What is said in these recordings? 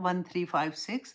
1356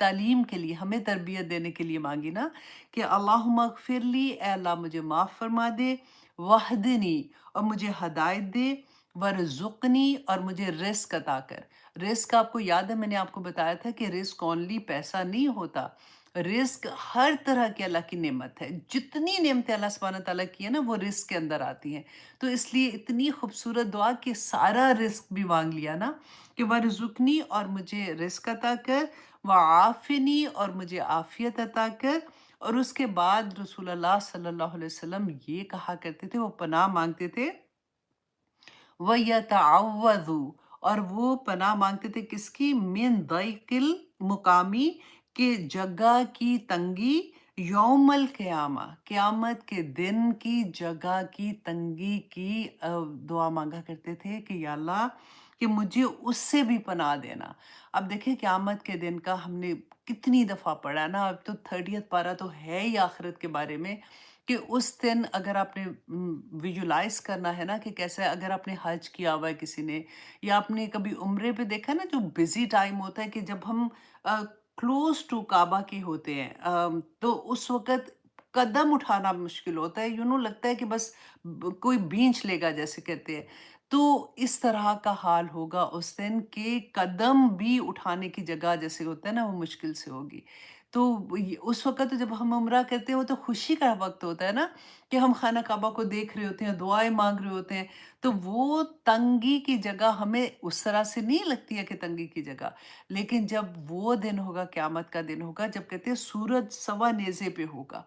تعلیم کے لیے ہمیں تربیت دینے کے لیے مانگی نا کہ اللہم اغفر لی، اے اللہ مجھے معاف فرما دے، وحدنی اور مجھے ہدایت دے، ورزقنی اور مجھے رزق عطا کر۔ رزق آپ کو یاد ہے میں نے آپ کو بتایا تھا کہ رزق اونلی پیسہ نہیں ہوتا، رزق ہر طرح کی اللہ کی نعمت ہے، جتنی نعمتیں اللہ سبحانہ تعالیٰ کی ہیں نا وہ رزق کے اندر آتی ہیں۔ تو اس لیے اتنی خوبصورت دعا کہ سارا رزق بھی مانگ لیا نا کہ وَرزُقْنِی اور مجھے رزق عطا کر، وَعَافِنِی اور مجھے عافیت عطا کر۔ اور اس کے بعد رسول اللہ صلی اللہ علیہ وسلم یہ کہا کرتے تھے، وہ پناہ مانگتے تھے، وَيَتَعَوَّذُ اور وہ پناہ مانگتے تھے کس کی؟ من ضیق المقامی کہ جگہ کی تنگی، یوم القیامہ قیامت کے دن کی جگہ کی تنگی کی دعا مانگا کرتے تھے کہ یا اللہ کہ مجھے اس سے بھی پناہ دینا۔ اب دیکھیں قیامت کے دن کا ہم نے کتنی دفعہ پڑھا نا، اب تو 30th پارہ تو ہے ہی آخرت کے بارے میں کہ اس دن اگر آپ نے ویژولائز کرنا ہے نا کہ کیسے، اگر آپ نے حج کیا ہوا ہے کسی نے یا آپ نے کبھی عمرے پہ دیکھا نا، جو بزی ٹائم ہوتا ہے کہ جب ہم کلوز ٹو کعبہ کے ہوتے ہیں تو اس وقت قدم اٹھانا مشکل ہوتا ہے، لگتا ہے کہ بس کوئی بینچ لے گا جیسے کہتے ہیں۔ تو اس طرح کا حال ہوگا اس دن کہ قدم بھی اٹھانے کی جگہ جیسے ہوتا ہے نا وہ مشکل سے ہوگی۔ تو اس وقت جب ہم عمرہ کرتے ہیں وہ تو خوشی کا وقت ہوتا ہے نا کہ ہم خانہ کعبہ کو دیکھ رہے ہوتے ہیں، دعائیں مانگ رہے ہوتے ہیں، تو وہ تنگی کی جگہ ہمیں اس طرح سے نہیں لگتی ہے کہ تنگی کی جگہ، لیکن جب وہ دن ہوگا، قیامت کا دن ہوگا، جب کہتے ہیں سورج سوا نیزے پہ ہوگا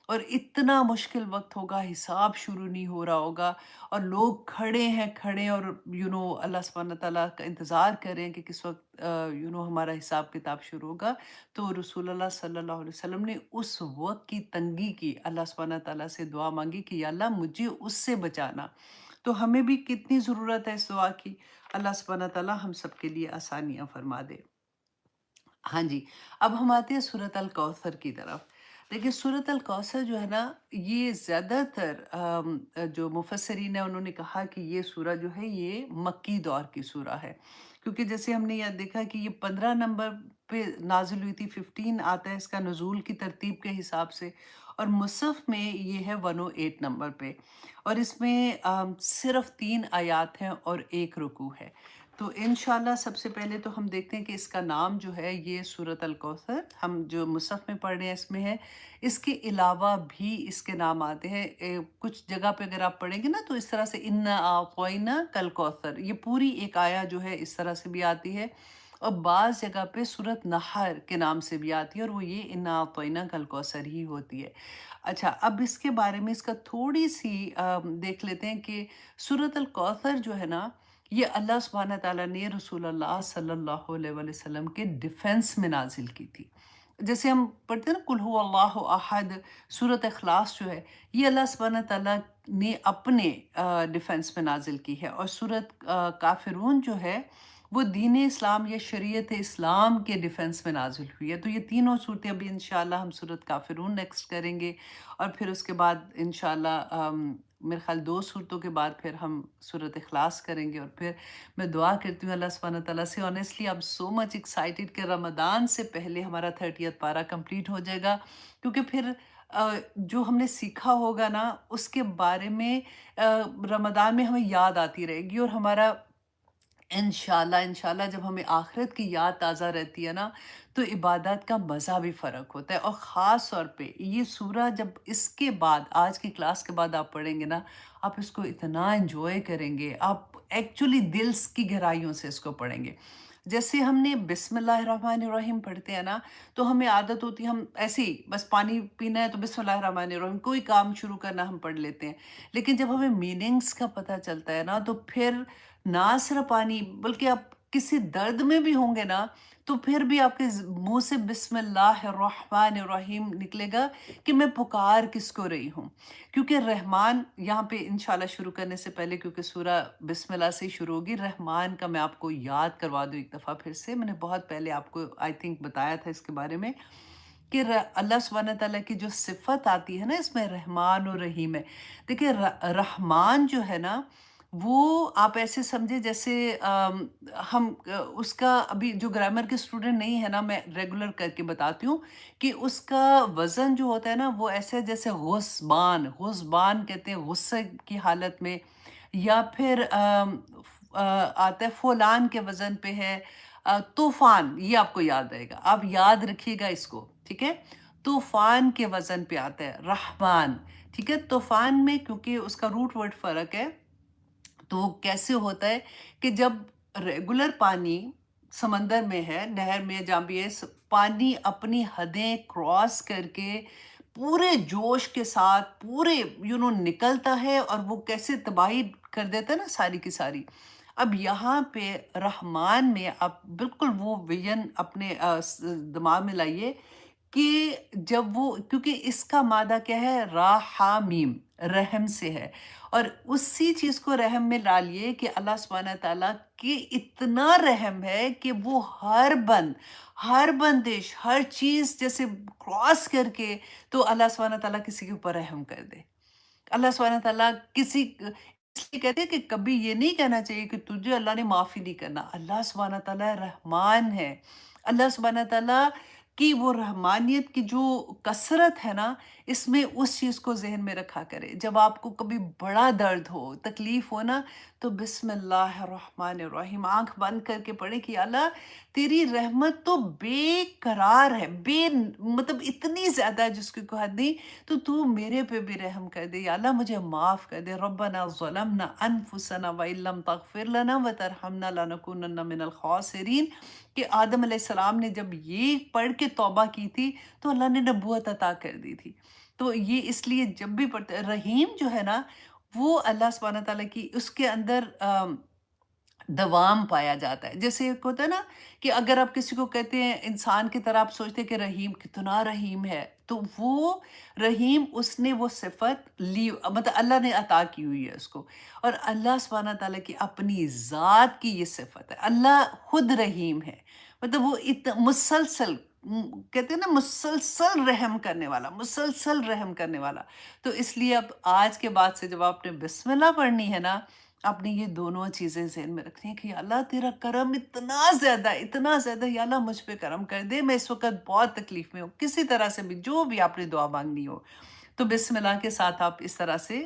اور اتنا مشکل وقت ہوگا، حساب شروع نہیں ہو رہا ہوگا اور لوگ کھڑے اور اللہ سبحانہ تعالیٰ کا انتظار کریں کہ کس وقت ہمارا حساب کتاب شروع ہوگا۔ تو رسول اللہ صلی اللہ علیہ وسلم نے اس وقت کی تنگی کی اللہ سبحانہ تعالیٰ سے دعا مانگی کہ یا اللہ مجھے اس سے بچانا۔ تو ہمیں بھی کتنی ضرورت ہے اس دعا کی، اللہ سبحانہ تعالیٰ ہم سب کے لیے آسانیاں فرما دے۔ ہاں جی، اب ہم آتے ہیں سورۃ الکوثر کی طرف۔ دیکھیے سورۃ الکوثر جو ہے نا، یہ زیادہ تر جو مفسرین ہیں انہوں نے کہا کہ یہ سورہ جو ہے یہ مکی دور کی سورہ ہے، کیونکہ جیسے ہم نے یاد دیکھا کہ یہ 15 نمبر پہ نازل ہوئی تھی، 15 آتا ہے اس کا نزول کی ترتیب کے حساب سے، اور مصحف میں یہ ہے 108 نمبر پہ، اور اس میں صرف 3 آیات ہیں اور 1 رکوع ہے۔ تو انشاءاللہ سب سے پہلے تو ہم دیکھتے ہیں کہ اس کا نام جو ہے یہ سورۃ الکوثر، ہم جو مصحف میں پڑھ رہے ہیں اس میں ہے۔ اس کے علاوہ بھی اس کے نام آتے ہیں، کچھ جگہ پہ اگر آپ پڑھیں گے نا تو اس طرح سے اِنَّا أَعْطَيْنَاكَ الْكَوْثَرَ، یہ پوری ایک آیا جو ہے اس طرح سے بھی آتی ہے، اور بعض جگہ پہ سورۃ نحر کے نام سے بھی آتی ہے اور وہ یہ اِنَّا أَعْطَيْنَاكَ الْكَوْثَرَ ہی ہوتی ہے۔ اچھا، اب اس کے بارے میں اس کا تھوڑی سی دیکھ لیتے ہیں کہ سورۃ الکوثر جو ہے نا، یہ اللہ سبحانہ تعالیٰ نے رسول اللہ صلی اللہ علیہ وآلہ وسلم کے ڈیفنس میں نازل کی تھی۔ جیسے ہم پڑھتے ہیں نا قُلْ هُوَ اللَّهُ أَحَدٌ، سورۃ اخلاص جو ہے یہ اللہ سبحانہ تعالیٰ نے اپنے ڈیفنس میں نازل کی ہے، اور سورۃ کافرون جو ہے وہ دین اسلام یا شریعت اسلام کے ڈیفنس میں نازل ہوئی ہے۔ تو یہ تینوں صورتیں ابھی انشاءاللہ ہم سورۃ کافرون نیکسٹ کریں گے، اور پھر اس کے بعد انشاءاللہ میرے خیال 2 صورتوں کے بعد پھر ہم سورۃ اخلاص کریں گے، اور پھر میں دعا کرتی ہوں اللہ سبحانہ تعالیٰ سے، honestly I'm so much excited کہ رمضان سے پہلے ہمارا 30th پارہ کمپلیٹ ہو جائے گا، کیونکہ پھر جو ہم نے سیکھا ہوگا نا اس کے بارے میں رمضان میں ہمیں یاد آتی رہے گی، اور ہمارا انشاءاللہ جب ہمیں آخرت کی یاد تازہ رہتی ہے نا تو عبادات کا مزہ بھی فرق ہوتا ہے، اور خاص طور پہ یہ سورہ جب اس کے بعد آج کی کلاس کے بعد آپ پڑھیں گے نا، آپ اس کو اتنا انجوائے کریں گے، آپ ایکچولی دل کی گہرائیوں سے اس کو پڑھیں گے۔ جیسے ہم نے بسم اللہ الرحمن الرحیم پڑھتے ہیں نا تو ہمیں عادت ہوتی ہے ہم ایسے ہی بس پانی پینا ہے تو بسم اللہ الرحمن الرحیم، کوئی کام شروع کرنا ہم پڑھ لیتے ہیں، لیکن جب ہمیں میننگز کا پتہ چلتا ہے نا تو پھر نہ صرف پانی بلکہ آپ کسی درد میں بھی ہوں گے نا تو پھر بھی آپ کے منہ سے بسم اللہ الرحمن الرحیم نکلے گا کہ میں پکار کس کو رہی ہوں، کیونکہ رحمان یہاں پہ انشاءاللہ شروع کرنے سے پہلے، کیونکہ سورہ بسم اللہ سے ہی شروع ہوگی، رحمان کا میں آپ کو یاد کروا دوں ایک دفعہ پھر سے، میں نے بہت پہلے آپ کو آئی تھنک بتایا تھا اس کے بارے میں کہ اللہ سبحانہ تعالیٰ کی جو صفت آتی ہے نا اس میں رحمان اور رحیم ہے۔ دیکھیں رحمان جو ہے نا وہ آپ ایسے سمجھے جیسے اس کا ابھی جو گرامر کے اسٹوڈنٹ نہیں ہے نا، میں ریگولر کر کے بتاتی ہوں کہ اس کا وزن جو ہوتا ہے نا وہ ایسے جیسے غصبان، غصبان کہتے ہیں غصے کی حالت میں، یا پھر آتا ہے فولان کے وزن پہ ہے، طوفان، یہ آپ کو یاد رہے گا، آپ یاد رکھیے گا اس کو، ٹھیک ہے؟ طوفان کے وزن پہ آتا ہے رحمان، ٹھیک ہے؟ طوفان میں کیونکہ اس کا روٹ ورڈ فرق ہے، تو وہ کیسے ہوتا ہے کہ جب ریگولر پانی سمندر میں ہے، نہر میں جہاں بھی ہے، پانی اپنی حدیں کراس کر کے پورے جوش کے ساتھ پورے نکلتا ہے، اور وہ کیسے تباہی کر دیتا ہے نا ساری کی ساری۔ اب یہاں پہ رحمان میں آپ بالکل وہ ویژن اپنے دماغ میں لائیے کہ جب وہ، کیونکہ اس کا مادہ کیا ہے، را ہا میم، رحم سے ہے، اور اسی چیز کو رحم میں ڈالیے کہ اللہ سبحانہ تعالیٰ کی اتنا رحم ہے کہ وہ ہر بندش، ہر چیز جیسے کراس کر کے تو اللہ سبحانہ تعالیٰ کسی کے اوپر رحم کر دے۔ اللہ سبحانہ تعالیٰ اس لیے کہتے ہیں کہ کبھی یہ نہیں کہنا چاہیے کہ تجھے اللہ نے معافی نہیں کرنا۔ اللہ سبحانہ تعالیٰ رحمان ہے۔ اللہ سبحانہ تعالیٰ کی وہ رحمانیت کی جو کثرت ہے نا، اس میں اس چیز کو ذہن میں رکھا کرے۔ جب آپ کو کبھی بڑا درد ہو، تکلیف ہو نا، تو بسم اللہ الرحمن الرحیم آنکھ بند کر کے پڑھے کہ اللہ تیری رحمت تو بے قرار ہے، مطلب اتنی زیادہ ہے جس کی کوئی حد نہیں، تو میرے پہ بھی رحم کر دے یا اللہ، مجھے معاف کر دے۔ ربنا ظلمنا انفسنا وان لم تغفر لنا وترحمنا لنکونن من الخاسرین، کہ آدم علیہ السلام نے جب یہ پڑھ کے توبہ کی تھی تو اللہ نے نبوت عطا کر دی تھی۔ تو یہ اس لیے جب بھی پڑھتے، رحیم جو ہے نا وہ اللہ سبحانہ تعالیٰ کی، اس کے اندر دوام پایا جاتا ہے۔ جیسے ایک ہوتا ہے نا کہ اگر آپ کسی کو کہتے ہیں انسان کی طرح، آپ سوچتے ہیں کہ رحیم کتنا رحیم ہے، تو وہ رحیم اس نے وہ صفت لی، مطلب اللہ نے عطا کی ہوئی ہے اس کو، اور اللہ سبحانہ تعالیٰ کی اپنی ذات کی یہ صفت ہے، اللہ خود رحیم ہے، مطلب وہ مسلسل، کہتے ہیں نا مسلسل رحم کرنے والا، مسلسل رحم کرنے والا۔ تو اس لیے اب آج کے بعد سے جب آپ نے بسم اللہ پڑھنی ہے نا، آپ نے یہ دونوں چیزیں ذہن میں رکھنی ہے کہ یا اللہ تیرا کرم اتنا زیادہ، یا اللہ مجھ پہ کرم کر دے، میں اس وقت بہت تکلیف میں ہوں، کسی طرح سے بھی جو بھی آپ نے دعا مانگنی ہو، تو بسم اللہ کے ساتھ آپ اس طرح سے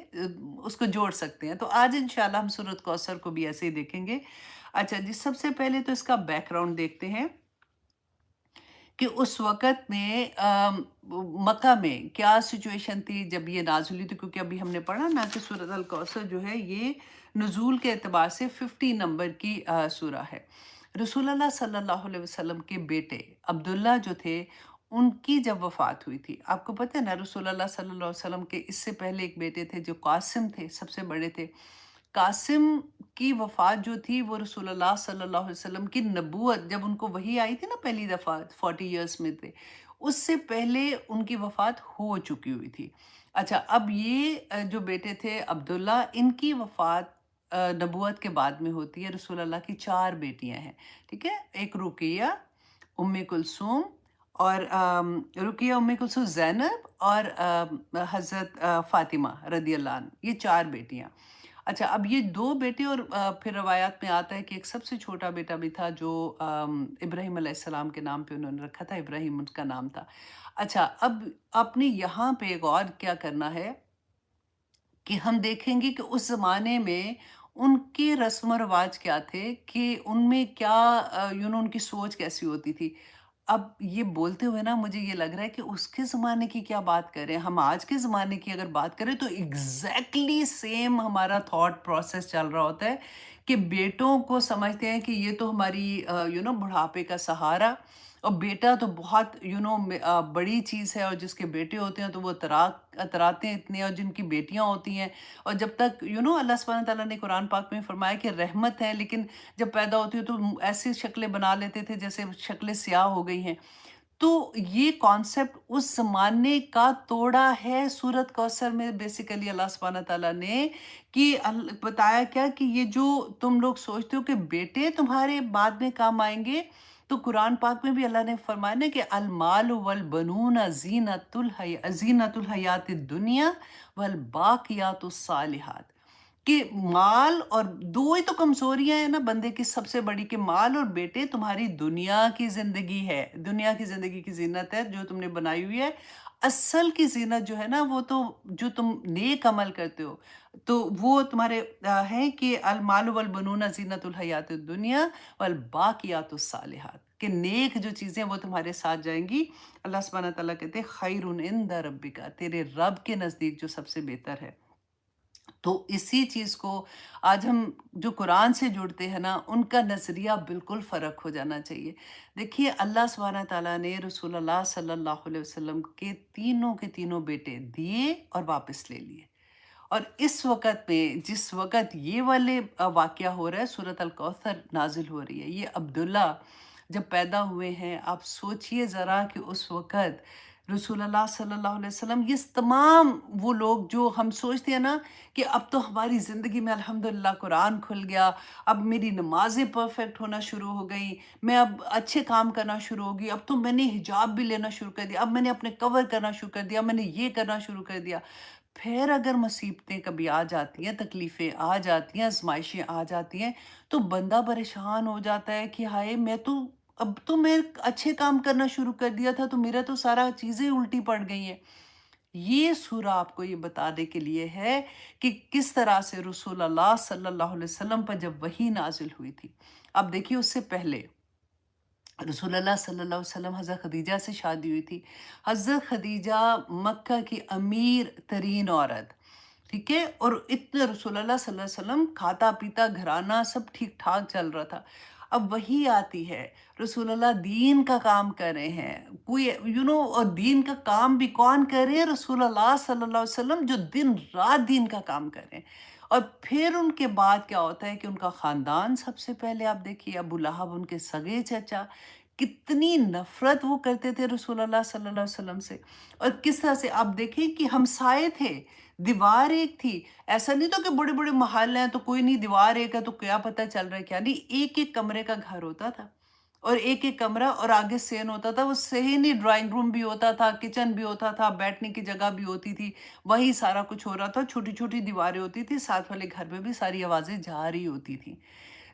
اس کو جوڑ سکتے ہیں۔ تو آج انشاءاللہ ہم سورۃ کوثر کو بھی ایسے ہی دیکھیں گے۔ اچھا جی، سب سے پہلے تو اس کا بیک گراؤنڈ دیکھتے ہیں کہ اس وقت میں مکہ میں کیا سچویشن تھی جب یہ نازل ہوئی تھی، کیونکہ ابھی ہم نے پڑھا نا کہ سورۃ الکوثر جو ہے یہ نزول کے اعتبار سے 50 نمبر کی سورہ ہے۔ رسول اللہ صلی اللہ علیہ وسلم کے بیٹے عبداللہ جو تھے، ان کی جب وفات ہوئی تھی، آپ کو پتہ ہے نا رسول اللہ صلی اللہ علیہ وسلم کے اس سے پہلے ایک بیٹے تھے جو قاسم تھے، سب سے بڑے تھے۔ قاسم کی وفات جو تھی وہ رسول اللہ صلی اللہ علیہ وسلم کی نبوت، جب ان کو وحی آئی تھی نا پہلی دفعہ 40 ایئرس میں تھے، اس سے پہلے ان کی وفات ہو چکی ہوئی تھی۔ اچھا، اب یہ جو بیٹے تھے عبداللہ، ان کی وفات نبوت کے بعد میں ہوتی ہے۔ رسول اللہ کی 4 بیٹیاں ہیں، ٹھیک ہے؟ ایک رقیہ، ام کلثوم، اور رقیہ، ام کلثوم، زینب، اور حضرت فاطمہ رضی اللہ عنہ، یہ 4 بیٹیاں۔ اچھا، اب یہ 2 بیٹے، اور پھر روایات میں آتا ہے کہ ایک سب سے چھوٹا بیٹا بھی تھا جو ابراہیم علیہ السلام کے نام پہ انہوں نے رکھا تھا، ابراہیم ان کا نام تھا۔ اچھا، اب آپ نے یہاں پہ ایک اور کیا کرنا ہے کہ ہم دیکھیں گے کہ اس زمانے میں ان کے رسم و رواج کیا تھے، کہ ان میں کیا ان کی سوچ کیسی ہوتی تھی۔ اب یہ بولتے ہوئے نا مجھے یہ لگ رہا ہے کہ اس کے زمانے کی کیا بات کریں، ہم آج کے زمانے کی اگر بات کریں تو ایگزیکٹلی سیم ہمارا تھاٹ پروسیس چل رہا ہوتا ہے، کہ بیٹوں کو سمجھتے ہیں کہ یہ تو ہماری بڑھاپے کا سہارا، اور بیٹا تو بہت بڑی چیز ہے، اور جس کے بیٹے ہوتے ہیں تو وہ اتراتے ہیں اتنے، اور جن کی بیٹیاں ہوتی ہیں، اور جب تک اللہ سبحانہ تعالیٰ نے قرآن پاک میں فرمایا کہ رحمت ہے، لیکن جب پیدا ہوتی ہے تو ایسی شکلیں بنا لیتے تھے جیسے شکلیں سیاہ ہو گئی ہیں۔ تو یہ کانسیپٹ اس زمانے کا توڑا ہے سورۃ کوثر میں، بیسیکلی اللہ سبحانہ تعالیٰ نے، کہ بتایا کیا کہ یہ جو تم لوگ سوچتے ہو کہ بیٹے تمہارے بعد میں کام آئیں گے، تو قرآن پاک میں بھی اللہ نے فرمایا نا کہ المال والبنون زینت الحیات الدنیا والباقیات الصالحات، کہ مال اور دو ہی تو کمزوریاں ہیں نا بندے کی سب سے بڑی، کہ مال اور بیٹے تمہاری دنیا کی زندگی ہے، دنیا کی زندگی کی زینت ہے جو تم نے بنائی ہوئی ہے۔ اصل کی زینت جو ہے نا وہ تو جو تم نیک عمل کرتے ہو، تو وہ تمہارے ہیں کہ المال والبنون زینت الحیات الدنیا والباقیات الصالحات، کہ نیک جو چیزیں وہ تمہارے ساتھ جائیں گی۔ اللہ سبحانہ تعالیٰ کہتے ہیں خیر عند ربک، تیرے رب کے نزدیک جو سب سے بہتر ہے۔ تو اسی چیز کو آج ہم جو قرآن سے جڑتے ہیں نا ان کا نظریہ بالکل فرق ہو جانا چاہیے۔ دیکھیے اللہ سبحانہ تعالیٰ نے رسول اللہ صلی اللہ علیہ وسلم کے تینوں بیٹے دیے اور واپس لے لیے، اور اس وقت میں جس وقت یہ والے واقعہ ہو رہا ہے، سورۃ الکوثر نازل ہو رہی ہے، یہ عبداللہ جب پیدا ہوئے ہیں، آپ سوچئے ذرا کہ اس وقت رسول اللہ صلی اللہ علیہ وسلم یہ تمام وہ لوگ جو ہم سوچتے ہیں نا کہ اب تو ہماری زندگی میں الحمدللہ قرآن کھل گیا، اب میری نمازیں پرفیکٹ ہونا شروع ہو گئیں، میں اب اچھے کام کرنا شروع ہو گئی، اب تو میں نے حجاب بھی لینا شروع کر دیا، اب میں نے اپنے کور کرنا شروع کر دیا، میں نے یہ کرنا شروع کر دیا۔ پھر اگر مصیبتیں کبھی آ جاتی ہیں، تکلیفیں آ جاتی ہیں، آزمائشیں آ جاتی ہیں، تو بندہ پریشان ہو جاتا ہے کہ ہائے میں تو اب تو میں اچھے کام کرنا شروع کر دیا تھا تو میرا تو سارا چیزیں الٹی پڑ گئی ہیں۔ یہ سورہ آپ کو یہ بتانے کے لیے ہے کہ کس طرح سے رسول اللہ صلی اللہ علیہ وسلم پر جب وحی نازل ہوئی تھی۔ اب دیکھیے اس سے پہلے رسول اللہ صلی اللہ علیہ وسلم حضرت خدیجہ سے شادی ہوئی تھی۔ حضرت خدیجہ مکہ کی امیر ترین عورت، ٹھیک ہے، اور اتنے رسول اللہ صلی اللہ علیہ وسلم کھاتا پیتا گھرانہ سب ٹھیک ٹھاک چل رہا تھا۔ اب وہی آتی ہے، رسول اللہ دین کا کام کر رہے ہیں، کوئی اور دین کا کام بھی کون کر رہے ہیں؟ رسول اللہ صلی اللہ علیہ وسلم، جو دن رات دین کا کام کر رہے ہیں۔ اور پھر ان کے بعد کیا ہوتا ہے کہ ان کا خاندان سب سے پہلے آپ دیکھیے ابو لہب ان کے سگے چچا، کتنی نفرت وہ کرتے تھے رسول اللہ صلی اللہ علیہ وسلم سے، اور کس طرح سے آپ دیکھیں کہ ہمسائے تھے، دیوار ایک تھی، ایسا نہیں تو کہ بڑے بڑے محل ہیں تو کوئی نہیں، دیوار ایک ہے تو کیا پتہ چل رہا ہے کیا نہیں، ایک ایک کمرے کا گھر ہوتا تھا، اور ایک ایک کمرہ اور آگے سین ہوتا تھا، وہ صحیح نہیں، ڈرائنگ روم بھی ہوتا تھا، کچن بھی ہوتا تھا، بیٹھنے کی جگہ بھی ہوتی تھی، وہی سارا کچھ ہو رہا تھا، چھوٹی چھوٹی دیواریں ہوتی تھی، ساتھ والے گھر میں بھی ساری آوازیں جا رہی ہوتی تھیں۔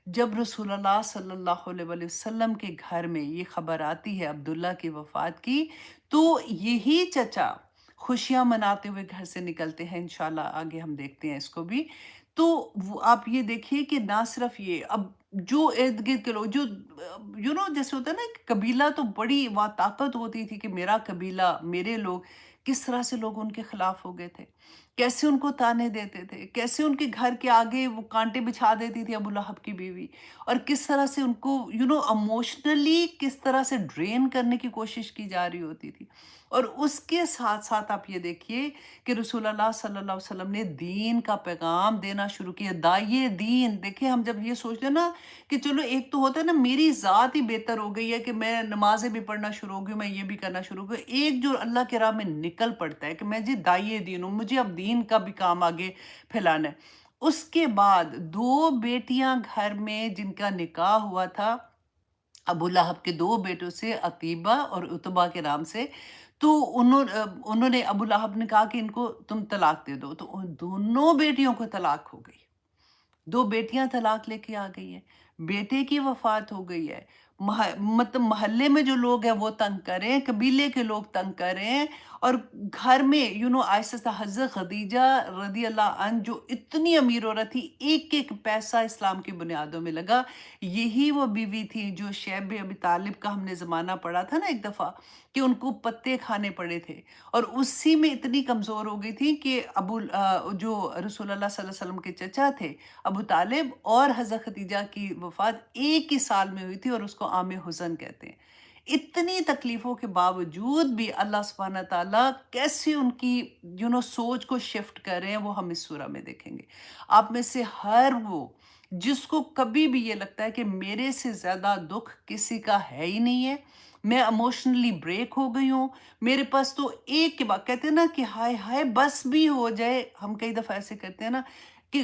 جب رسول اللہ صلی اللہ علیہ وآلہ وسلم کے گھر میں یہ خبر آتی ہے عبداللہ کی وفات کی، تو یہی چچا خوشیاں مناتے ہوئے گھر سے نکلتے ہیں، انشاءاللہ آگے ہم دیکھتے ہیں اس کو بھی۔ تو آپ یہ دیکھیے کہ نہ صرف یہ، اب جو ارد گرد کے لوگ جو جیسے ہوتا ہے نا کہ قبیلہ تو بڑی وہاں طاقت ہوتی تھی کہ میرا قبیلہ، میرے لوگ، کس طرح سے لوگ ان کے خلاف ہو گئے تھے، کیسے ان کو تانے دیتے تھے، کیسے ان کے گھر کے آگے وہ کانٹے بچھا دیتی تھی ابو لہب کی بیوی، اور کس طرح سے ان کو اموشنلی کس طرح سے ڈرین کرنے کی کوشش کی جا رہی ہوتی تھی۔ اور اس کے ساتھ ساتھ آپ یہ دیکھیے کہ رسول اللہ صلی اللہ علیہ وسلم نے دین کا پیغام دینا شروع کیا، داعیے دین۔ دیکھیں ہم جب یہ سوچتے ہیں نا کہ چلو ایک تو ہوتا ہے نا میری ذات ہی بہتر ہو گئی ہے کہ میں نمازیں بھی پڑھنا شروع ہو گئی، میں یہ بھی کرنا شروع ہو گئی، ایک جو اللہ کے راہ میں نکل پڑتا ہے کہ میں جی داعیے دین ہوں، مجھے اب دین کا بھی کام آگے پھیلانا ہے۔ اس کے بعد دو بیٹیاں گھر میں جن کا نکاح ہوا تھا ابو لہب کے دو بیٹوں سے، عتیبہ اور عتبہ کے نام سے، تو انہوں نے ابو لہب نے کہا کہ ان کو تم طلاق دے دو، تو ان دونوں بیٹیوں کو طلاق ہو گئی، دو بیٹیاں طلاق لے کے آ گئی ہیں، بیٹے کی وفات ہو گئی ہے، مطلب محلے میں جو لوگ ہیں وہ تنگ کریں، قبیلے کے لوگ تنگ کریں، اور گھر میں آہستہ آہستہ حضرت خدیجہ رضی اللہ عنہ جو اتنی امیر عورت تھی، ایک ایک پیسہ اسلام کی بنیادوں میں لگا۔ یہی وہ بیوی تھی جو شیب ابی طالب کا ہم نے زمانہ پڑھا تھا نا ایک دفعہ، کہ ان کو پتے کھانے پڑے تھے، اور اسی میں اتنی کمزور ہو گئی تھی کہ جو رسول اللہ صلی اللہ علیہ وسلم کے چچا تھے ابو طالب، اور حضرت خدیجہ کی وفات ایک ہی سال میں ہوئی تھی، اور اس کو عام حزن کہتے ہیں۔ اتنی تکلیفوں کے باوجود بھی اللہ سبحانہ تعالیٰ کیسے ان کی سوچ کو شفٹ کر رہے ہیں وہ ہم اس سورہ میں دیکھیں گے۔ آپ میں سے ہر وہ جس کو کبھی بھی یہ لگتا ہے کہ میرے سے زیادہ دکھ کسی کا ہے ہی نہیں ہے، میں ایموشنلی بریک ہو گئی ہوں، میرے پاس تو ایک کے بعد کہتے ہیں نا کہ ہائے ہائے بس بھی ہو جائے، ہم کئی دفعہ ایسے کرتے ہیں نا، کہ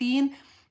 3,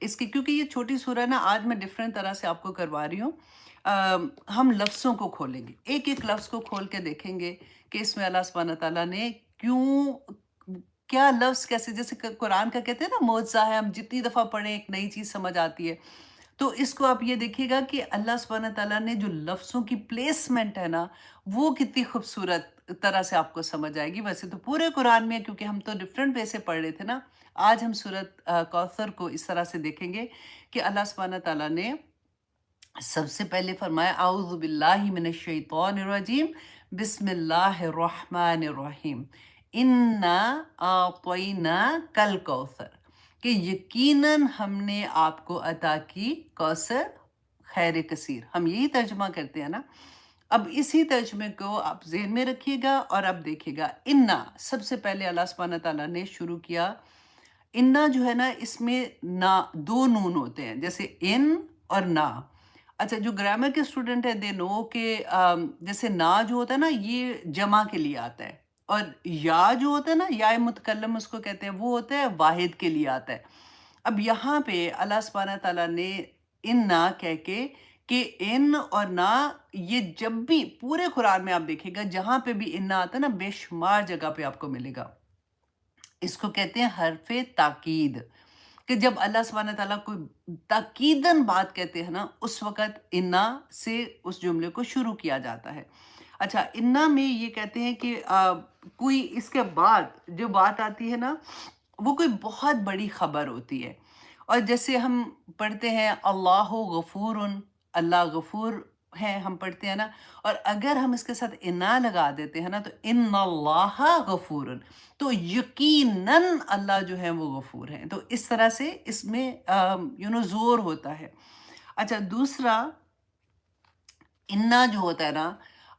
اس کی کیونکہ یہ چھوٹی سورہ نا آج میں ڈفرینٹ طرح سے آپ کو کروا رہی ہوں. ہم لفظوں کو کھولیں گے، ایک ایک لفظ کو کھول کے دیکھیں گے کہ اس میں اللہ سبحانہ تعالیٰ نے کیوں، کیا لفظ کیسے، جیسے قرآن کا کہتے ہیں نا معجزہ ہے، ہم جتنی دفعہ پڑھیں ایک نئی چیز سمجھ آتی ہے. تو اس کو آپ یہ دیکھیے گا کہ اللہ سبحانہ تعالیٰ نے جو لفظوں کی پلیسمنٹ ہے نا، وہ کتنی خوبصورت طرح سے آپ کو سمجھ آئے گی. ویسے تو پورے قرآن میں ہے، کیونکہ ہم تو ڈفرینٹ وے سے پڑھ رہے تھے نا. آج ہم سورت کوثر کو اس طرح سے دیکھیں گے کہ اللہ سبحانہ تعالیٰ نے سب سے پہلے فرمایا اعوذ باللہ من الشیطان الرجیم بسم اللہ الرحمن الرحیم انا اعطینا کل کوثر، کہ یقیناً ہم نے آپ کو عطا کی کوثر خیر کثیر. ہم یہی ترجمہ کرتے ہیں نا. اب اسی ترجمے کو آپ ذہن میں رکھیے گا اور اب دیکھیے گا. انا سب سے پہلے اللہ سبحانہ تعالیٰ نے شروع کیا. انا جو ہے نا، اس میں نا دو نون ہوتے ہیں، جیسے ان اور نا. اچھا، جو گرامر کے اسٹوڈنٹ ہیں دے نو کہ جیسے نا جو ہوتا ہے نا یہ جمع کے لیے آتا ہے، اور یا جو ہوتا ہے نا یا متکلم اس کو کہتے ہیں، وہ ہوتا ہے واحد کے لیے آتا ہے. اب یہاں پہ اللہ سبحانہ تعالیٰ نے ان نا کہہ کے کہ ان اور نا، یہ جب بھی پورے قرآن میں آپ دیکھیں گا جہاں پہ بھی ان نا آتا ہے نا، بے شمار جگہ پہ آپ کو ملے گا. اس کو کہتے ہیں حرف تاکید، کہ جب اللہ سبحانہ تعالیٰ کو تاکیداً بات کہتے ہیں نا، اس وقت انا سے اس جملے کو شروع کیا جاتا ہے. اچھا، انا میں یہ کہتے ہیں کہ کوئی اس کے بعد جو بات آتی ہے نا، وہ کوئی بہت بڑی خبر ہوتی ہے. اور جیسے ہم پڑھتے ہیں اللہ غفور، اللہ غفور ہے، ہم پڑھتے ہیں نا. اور اگر ہم اس کے ساتھ انا لگا دیتے ہیں نا تو ان اللہ غفور، تو یقیناً اللہ جو ہے وہ غفور ہیں. تو اس طرح سے اس میں زور ہوتا ہے. اچھا، دوسرا انا جو ہوتا ہے نا،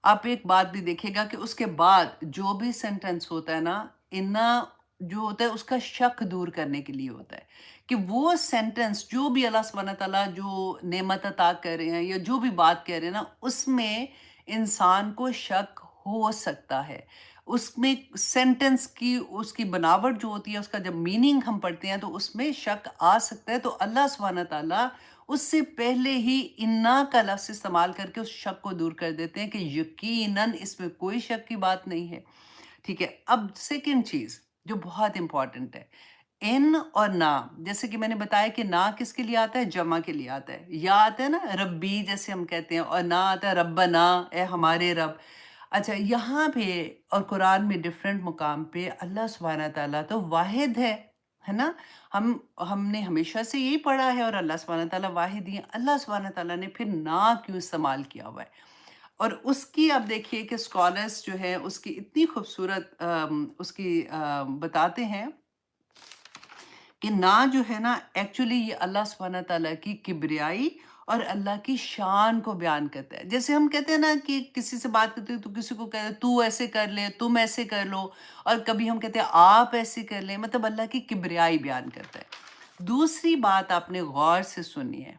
آپ ایک بات بھی دیکھے گا کہ اس کے بعد جو بھی سینٹنس ہوتا ہے نا، انا جو ہوتا ہے اس کا شک دور کرنے کے لیے ہوتا ہے، کہ وہ سینٹنس جو بھی اللہ سبحانہ تعالیٰ جو نعمت عطا کر رہے ہیں یا جو بھی بات کہہ رہے ہیں نا، اس میں انسان کو شک ہو سکتا ہے. اس میں سینٹنس کی اس کی بناوٹ جو ہوتی ہے، اس کا جب میننگ ہم پڑھتے ہیں تو اس میں شک آ سکتا ہے. تو اللہ سبحانہ تعالیٰ اس سے پہلے ہی انا کا لفظ استعمال کر کے اس شک کو دور کر دیتے ہیں کہ یقیناً اس میں کوئی شک کی بات نہیں ہے. ٹھیک ہے. اب سیکنڈ چیز جو بہت امپورٹنٹ ہے، ان اور نا. جیسے کہ میں نے بتایا کہ نا کس کے لیے آتا ہے؟ جمع کے لیے آتا ہے. یا آتا ہے نا ربی جیسے ہم کہتے ہیں، اور نا آتا ہے ربنا، اے ہمارے رب. اچھا، یہاں پہ اور قرآن میں ڈفرینٹ مقام پہ اللہ سبحانہ تعالیٰ تو واحد ہے نا. ہم نے ہمیشہ سے یہی پڑھا ہے، اور اللہ سبحانہ تعالیٰ واحد ہی ہے. اللہ سبحانہ تعالیٰ نے پھر نا کیوں استعمال کیا ہوا ہے؟ اور اس کی آپ دیکھیے کہ اسکالرس جو ہے اس کی اتنی خوبصورت اس کی بتاتے ہیں کہ نا جو ہے نا، ایکچولی یہ اللہ سبحانہ تعالیٰ کی کبریائی اور اللہ کی شان کو بیان کرتا ہے. جیسے ہم کہتے ہیں نا کہ کسی سے بات کرتے ہیں تو کسی کو کہتے ہیں تو ایسے کر لے، تم ایسے کر لو، اور کبھی ہم کہتے ہیں آپ ایسے کر لیں، مطلب اللہ کی کبریائی بیان کرتا ہے. دوسری بات آپ نے غور سے سنی ہے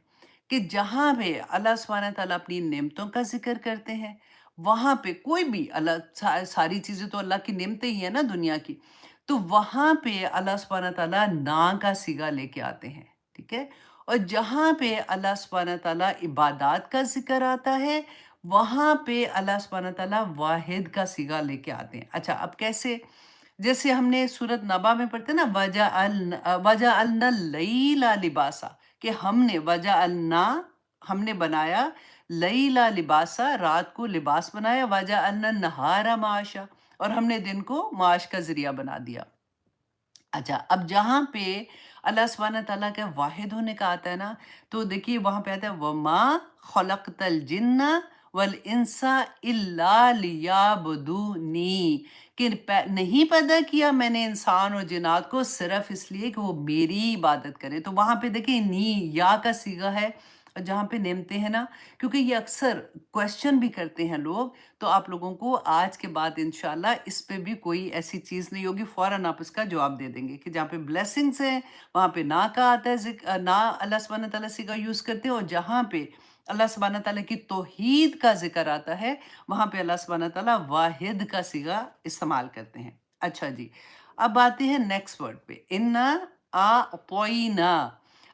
کہ جہاں پہ اللہ سبحانہ تعالیٰ اپنی نعمتوں کا ذکر کرتے ہیں، وہاں پہ کوئی بھی اللہ، ساری چیزیں تو اللہ کی نعمتیں ہی ہیں نا دنیا کی، تو وہاں پہ اللہ سبحانہ تعالیٰ نا کا صیغہ لے کے آتے ہیں. ٹھیک ہے. اور جہاں پہ اللہ سبحانہ تعالیٰ عبادات کا ذکر آتا ہے، وہاں پہ اللہ سبحانہ تعالیٰ واحد کا صیغہ لے کے آتے ہیں. اچھا، اب کیسے؟ جیسے ہم نے سورت نبا میں پڑھتے ہیں نا وَجَعَلْنَا اللیل لباسا، کہ ہم نے بنایا لیلا لباسا، رات کو لباس بنایا، وَجَعَلْنَا النَّهَارَ معاشا، اور ہم نے دن کو معاش کا ذریعہ بنا دیا. اچھا، اب جہاں پہ اللہ سبحانہ تعالیٰ کا واحد ہونے کا آتا ہے نا، تو دیکھیے وہاں پہ آتا ہے وَمَا خَلَقْتَ الْجِنَّ وَالْإِنسَ إِلَّا لِيَعْبُدُونِي، کہ نہیں پیدا کیا میں نے انسان اور جنات کو صرف اس لیے کہ وہ میری عبادت کریں. تو وہاں پہ دیکھیں نی یا کا صیغہ ہے، اور جہاں پہ نعمتیں ہیں نا، کیونکہ یہ اکثر کویسچن بھی کرتے ہیں لوگ، تو آپ لوگوں کو آج کے بعد انشاءاللہ اس پہ بھی کوئی ایسی چیز نہیں ہوگی، فوراً آپ اس کا جواب دے دیں گے کہ جہاں پہ بلیسنگز ہیں وہاں پہ نا کا آتا ہے، نا اللہ سبحانہ تعالیٰ صیغہ یوز کرتے ہیں، اور جہاں پہ اللہ سبحانہ تعالیٰ کی توحید کا ذکر آتا ہے وہاں پہ اللہ سبحانہ تعالیٰ واحد کا صیغہ استعمال کرتے ہیں. اچھا جی، اب آتے ہیں نیکسٹ ورڈ پہ، انا اعطینا.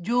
جو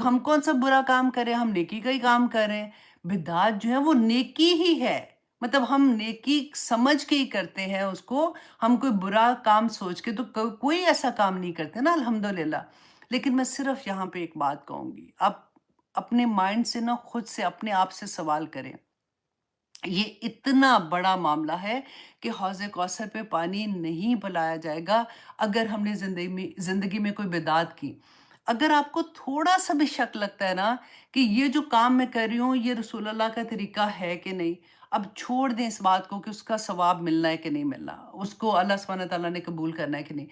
ہم کون سا برا کام کر رہے ہیں؟ ہم نیکی کا ہی کام کر رہے ہیں۔ بدعت جو ہے وہ نیکی ہی ہے، مطلب ہم نیکی سمجھ کے ہی کرتے ہیں اس کو، ہم کوئی برا کام سوچ کے تو کوئی ایسا کام نہیں کرتے نا الحمدللہ۔ لیکن میں صرف یہاں پہ ایک بات کہوں گی، آپ اپنے مائنڈ سے نا خود سے اپنے آپ سے سوال کریں، یہ اتنا بڑا معاملہ ہے کہ حوض کوثر پہ پانی نہیں پلایا جائے گا اگر ہم نے زندگی میں کوئی بدعت کی۔ اگر آپ کو تھوڑا سا بھی شک لگتا ہے نا کہ یہ جو کام میں کر رہی ہوں یہ رسول اللہ کا طریقہ ہے کہ نہیں، اب چھوڑ دیں اس بات کو کہ اس کا ثواب ملنا ہے کہ نہیں ملنا، اس کو اللہ سبحانہ تعالیٰ نے قبول کرنا ہے کہ نہیں۔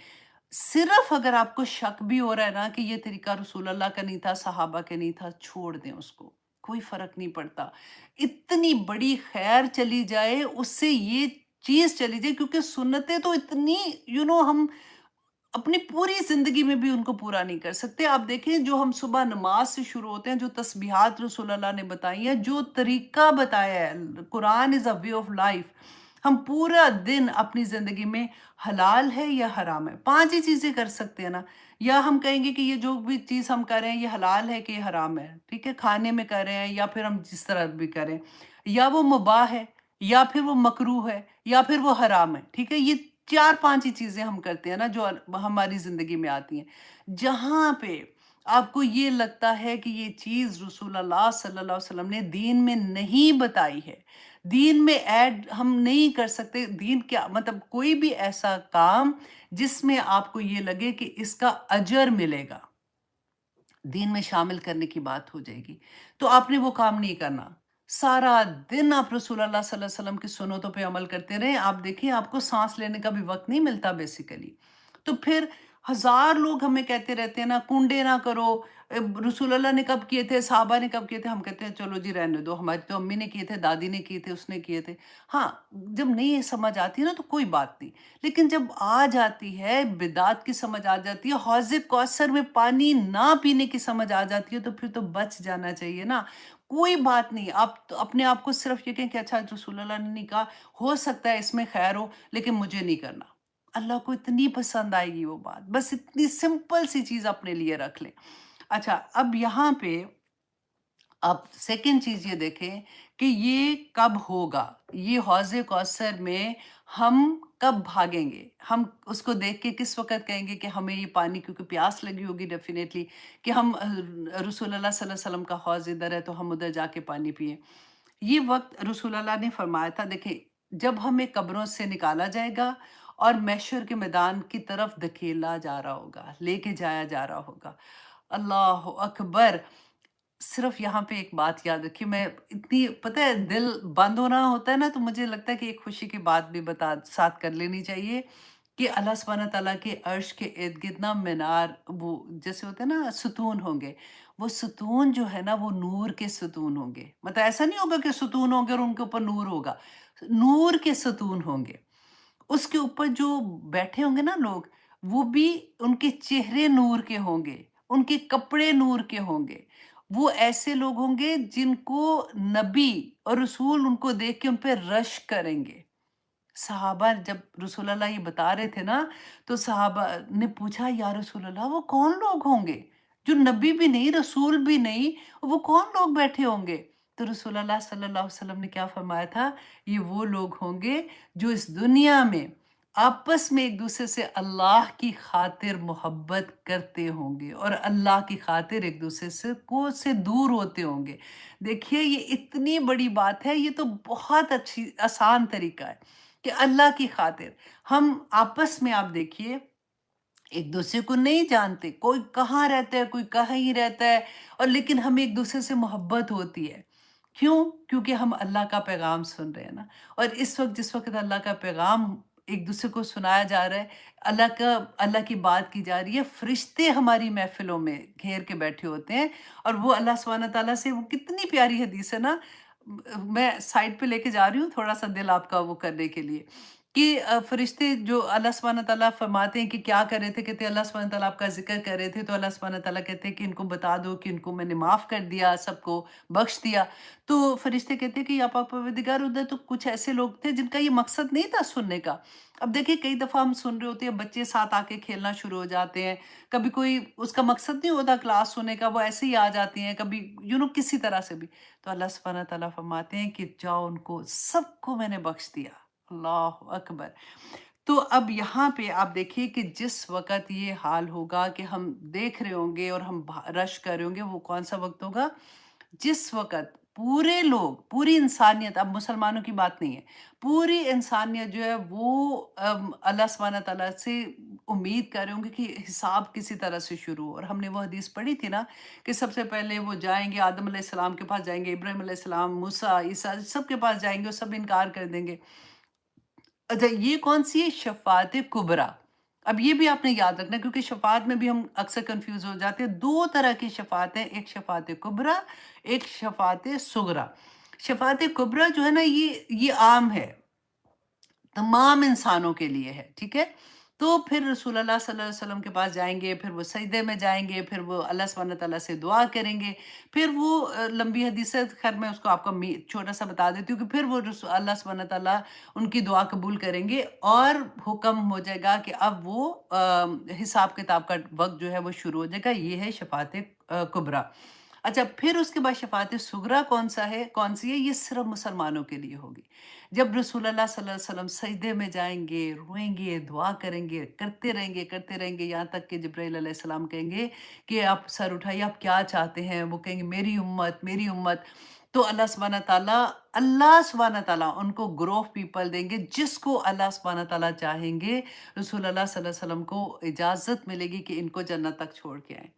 صرف اگر آپ کو شک بھی ہو رہا ہے نا کہ یہ طریقہ رسول اللہ کا نہیں تھا، صحابہ کے نہیں تھا، چھوڑ دیں اس کو، کوئی فرق نہیں پڑتا۔ اتنی بڑی خیر چلی جائے اس سے یہ چیز چلی جائے، کیونکہ سنتیں تو اتنی ہم اپنی پوری زندگی میں بھی ان کو پورا نہیں کر سکتے۔ آپ دیکھیں جو ہم صبح نماز سے شروع ہوتے ہیں، جو تسبیحات رسول اللہ نے بتائی ہیں، جو طریقہ بتایا ہے، قرآن از اے وے آف لائف، ہم پورا دن اپنی زندگی میں حلال ہے یا حرام ہے، 5 ہی چیزیں کر سکتے ہیں نا۔ یا ہم کہیں گے کہ یہ جو بھی چیز ہم کر رہے ہیں یہ حلال ہے کہ یہ حرام ہے، ٹھیک ہے، کھانے میں کر رہے ہیں یا پھر ہم جس طرح بھی کریں، یا وہ مباح ہے یا پھر وہ مکروہ ہے یا پھر وہ حرام ہے، ٹھیک ہے، یہ 4-5 ہی چیزیں ہم کرتے ہیں نا جو ہماری زندگی میں آتی ہیں۔ جہاں پہ آپ کو یہ لگتا ہے کہ یہ چیز رسول اللہ صلی اللہ علیہ وسلم نے دین میں نہیں بتائی ہے، دین میں ایڈ ہم نہیں کر سکتے، دین کیا مطلب کوئی بھی ایسا کام جس میں آپ کو یہ لگے کہ اس کا اجر ملے گا، دین میں شامل کرنے کی بات ہو جائے گی، تو آپ نے وہ کام نہیں کرنا۔ سارا دن آپ رسول اللہ صلی اللہ علیہ وسلم کی سنتوں پہ عمل کرتے رہیں، آپ دیکھیں آپ کو سانس لینے کا بھی وقت نہیں ملتا بیسیکلی۔ تو پھر ہزار لوگ ہمیں کہتے رہتے ہیں نا کنڈے نہ کرو، رسول اللہ نے کب کیے تھے، صحابہ نے کب کیے تھے، ہم کہتے ہیں چلو جی رہنے دو، ہماری تو امی نے کیے تھے، دادی نے کیے تھے، اس نے کیے تھے۔ ہاں، جب نہیں سمجھ آتی نا تو کوئی بات نہیں، لیکن جب آ جاتی ہے بدعت کی سمجھ آ جاتی ہے، حوض کوثر میں پانی نہ پینے کی سمجھ آ جاتی ہے، تو پھر تو بچ جانا چاہیے نا۔ کوئی بات نہیں، آپ تو اپنے آپ کو صرف یہ کہیں کہ اچھا رسول اللہ نے نہیں کہا، ہو سکتا ہے اس میں خیر ہو لیکن مجھے نہیں کرنا۔ اللہ کو اتنی پسند آئے گی وہ بات، بس اتنی سمپل سی چیز اپنے لیے رکھ لیں۔ اچھا، اب یہاں پہ آپ سیکنڈ چیز یہ دیکھیں کہ یہ کب ہوگا، یہ حوض کوثر میں ہم کب بھاگیں گے، ہم اس کو دیکھ کے کس وقت کہیں گے کہ ہمیں یہ پانی، کیونکہ پیاس لگی ہوگی ڈیفینیٹلی، کہ ہم رسول اللہ صلی اللہ علیہ وسلم کا حوض ادھر ہے تو ہم ادھر جا کے پانی پئیں۔ یہ وقت رسول اللہ نے فرمایا تھا، دیکھیں جب ہمیں قبروں سے نکالا جائے گا اور محشر کے میدان کی طرف دھکیلا جا رہا ہوگا، لے کے جایا جا رہا ہوگا، اللہ اکبر۔ صرف یہاں پہ ایک بات یاد رکھیے، میں اتنی پتہ ہے دل بند ہونا ہوتا ہے نا تو مجھے لگتا ہے کہ ایک خوشی کی بات بھی ساتھ کر لینی چاہیے کہ اللہ سبحانہ تعالیٰ کے عرش کے ارد گرد نا مینار، وہ جیسے ہوتے ہیں نا ستون ہوں گے، وہ ستون جو ہے نا وہ نور کے ستون ہوں گے، مطلب ایسا نہیں ہوگا کہ ستون ہوں گے اور ان کے اوپر نور ہوگا، نور کے ستون ہوں گے، اس کے اوپر جو بیٹھے ہوں گے نا لوگ، وہ بھی ان کے چہرے نور کے ہوں گے، ان کے کپڑے نور کے ہوں گے، وہ ایسے لوگ ہوں گے جن کو نبی اور رسول ان کو دیکھ کے ان پہ رشک کریں گے۔ صحابہ جب رسول اللہ یہ بتا رہے تھے نا تو صحابہ نے پوچھا یا رسول اللہ وہ کون لوگ ہوں گے جو نبی بھی نہیں رسول بھی نہیں، وہ کون لوگ بیٹھے ہوں گے؟ تو رسول اللہ صلی اللہ علیہ وسلم نے کیا فرمایا تھا؟ یہ وہ لوگ ہوں گے جو اس دنیا میں آپس میں ایک دوسرے سے اللہ کی خاطر محبت کرتے ہوں گے اور اللہ کی خاطر ایک دوسرے سے دور ہوتے ہوں گے۔ دیکھیے یہ اتنی بڑی بات ہے، یہ تو بہت اچھی آسان طریقہ ہے کہ اللہ کی خاطر ہم آپس میں، آپ دیکھیے ایک دوسرے کو نہیں جانتے، کوئی کہاں رہتا ہے کوئی کہیں رہتا ہے، اور لیکن ہمیں ایک دوسرے سے محبت ہوتی ہے۔ کیوں؟ کیونکہ ہم اللہ کا پیغام سن رہے ہیں نا، اور اس وقت جس وقت اللہ کا پیغام ایک دوسرے کو سنایا جا رہا ہے، اللہ کی بات کی جا رہی ہے، فرشتے ہماری محفلوں میں گھیر کے بیٹھے ہوتے ہیں، اور وہ اللہ سبحانہ تعالیٰ سے، وہ کتنی پیاری حدیث ہے نا، میں سائٹ پہ لے کے جا رہی ہوں تھوڑا سا دل آپ کا وہ کرنے کے لیے کہ فرشتے جو اللہ سبحانہ تعالیٰ فرماتے ہیں کہ کیا کر رہے تھے، کہتے ہیں اللہ سبحانہ تعالیٰ آپ کا ذکر کر رہے تھے، تو اللہ سبحانہ تعالیٰ کہتے ہیں کہ ان کو بتا دو کہ ان کو میں نے معاف کر دیا، سب کو بخش دیا۔ تو فرشتے کہتے ہیں کہ یا پاک پروردگار، ادھر تو کچھ ایسے لوگ تھے جن کا یہ مقصد نہیں تھا سننے کا۔ اب دیکھیں کئی دفعہ ہم سن رہے ہوتے ہیں، بچے ساتھ آ کے کھیلنا شروع ہو جاتے ہیں، کبھی کوئی اس کا مقصد نہیں ہوتا کلاس سننے کا، وہ ایسے ہی آ جاتی ہیں، کبھی کسی طرح سے بھی۔ تو اللہ سبحانہ تعالیٰ فرماتے ہیں کہ جاؤ، ان کو سب کو میں نے بخش دیا۔ اللہ اکبر۔ تو اب یہاں پہ آپ دیکھیے کہ جس وقت یہ حال ہوگا کہ ہم دیکھ رہے ہوں گے اور ہم رش کر رہے ہوں گے، وہ کون سا وقت ہوگا؟ جس وقت پورے لوگ، پوری انسانیت، اب مسلمانوں کی بات نہیں ہے، پوری انسانیت جو ہے وہ اللہ سبحانہ تعالیٰ سے امید کر رہے ہوں گے کہ حساب کسی طرح سے شروع ہو۔ اور ہم نے وہ حدیث پڑھی تھی نا کہ سب سے پہلے وہ جائیں گے، آدم علیہ السلام کے پاس جائیں گے، ابراہیم علیہ السلام، موسیٰ، عیسیٰ، سب کے پاس جائیں گے اور سب انکار کر دیں گے۔ اچھا، یہ کون سی ہے؟ شفاعت کبریٰ۔ اب یہ بھی آپ نے یاد رکھنا ہے، کیونکہ شفاعت میں بھی ہم اکثر کنفیوز ہو جاتے ہیں۔ دو طرح کی شفاعت ہیں، ایک شفاعت کبریٰ، ایک شفاعت صغریٰ۔ شفاعت کبریٰ جو ہے نا، یہ عام ہے، تمام انسانوں کے لیے ہے، ٹھیک ہے؟ تو پھر رسول اللہ صلی اللہ علیہ وسلم کے پاس جائیں گے، پھر وہ سجدے میں جائیں گے، پھر وہ اللہ سبحانہ تعالیٰ سے دعا کریں گے، پھر وہ لمبی حدیث ہے، خیر میں اس کو آپ کو چھوٹا سا بتا دیتی ہوں کہ پھر وہ اللہ سبحانہ تعالیٰ ان کی دعا قبول کریں گے اور حکم ہو جائے گا کہ اب وہ حساب کتاب کا وقت جو ہے وہ شروع ہو جائے گا۔ یہ ہے شفاعت کبریٰ۔ اچھا، پھر اس کے بعد شفاعت صغریٰ کون سی ہے؟ یہ صرف مسلمانوں کے لیے ہوگی۔ جب رسول اللہ صلی اللہ علیہ وسلم سجدے میں جائیں گے، روئیں گے، دعا کریں گے، کرتے رہیں گے، یہاں تک کہ جبرائیل علیہ السلام کہیں گے کہ آپ سر اٹھائیے، آپ کیا چاہتے ہیں؟ وہ کہیں گے میری امت، میری امت۔ تو اللہ سبحانہ تعالیٰ ان کو گروہ آف پیپل دیں گے، جس کو اللہ سبحانہ تعالیٰ چاہیں گے، رسول اللہ صلی اللہ علیہ وسلم کو اجازت ملے گی کہ ان کو جنت تک چھوڑ کے آئیں۔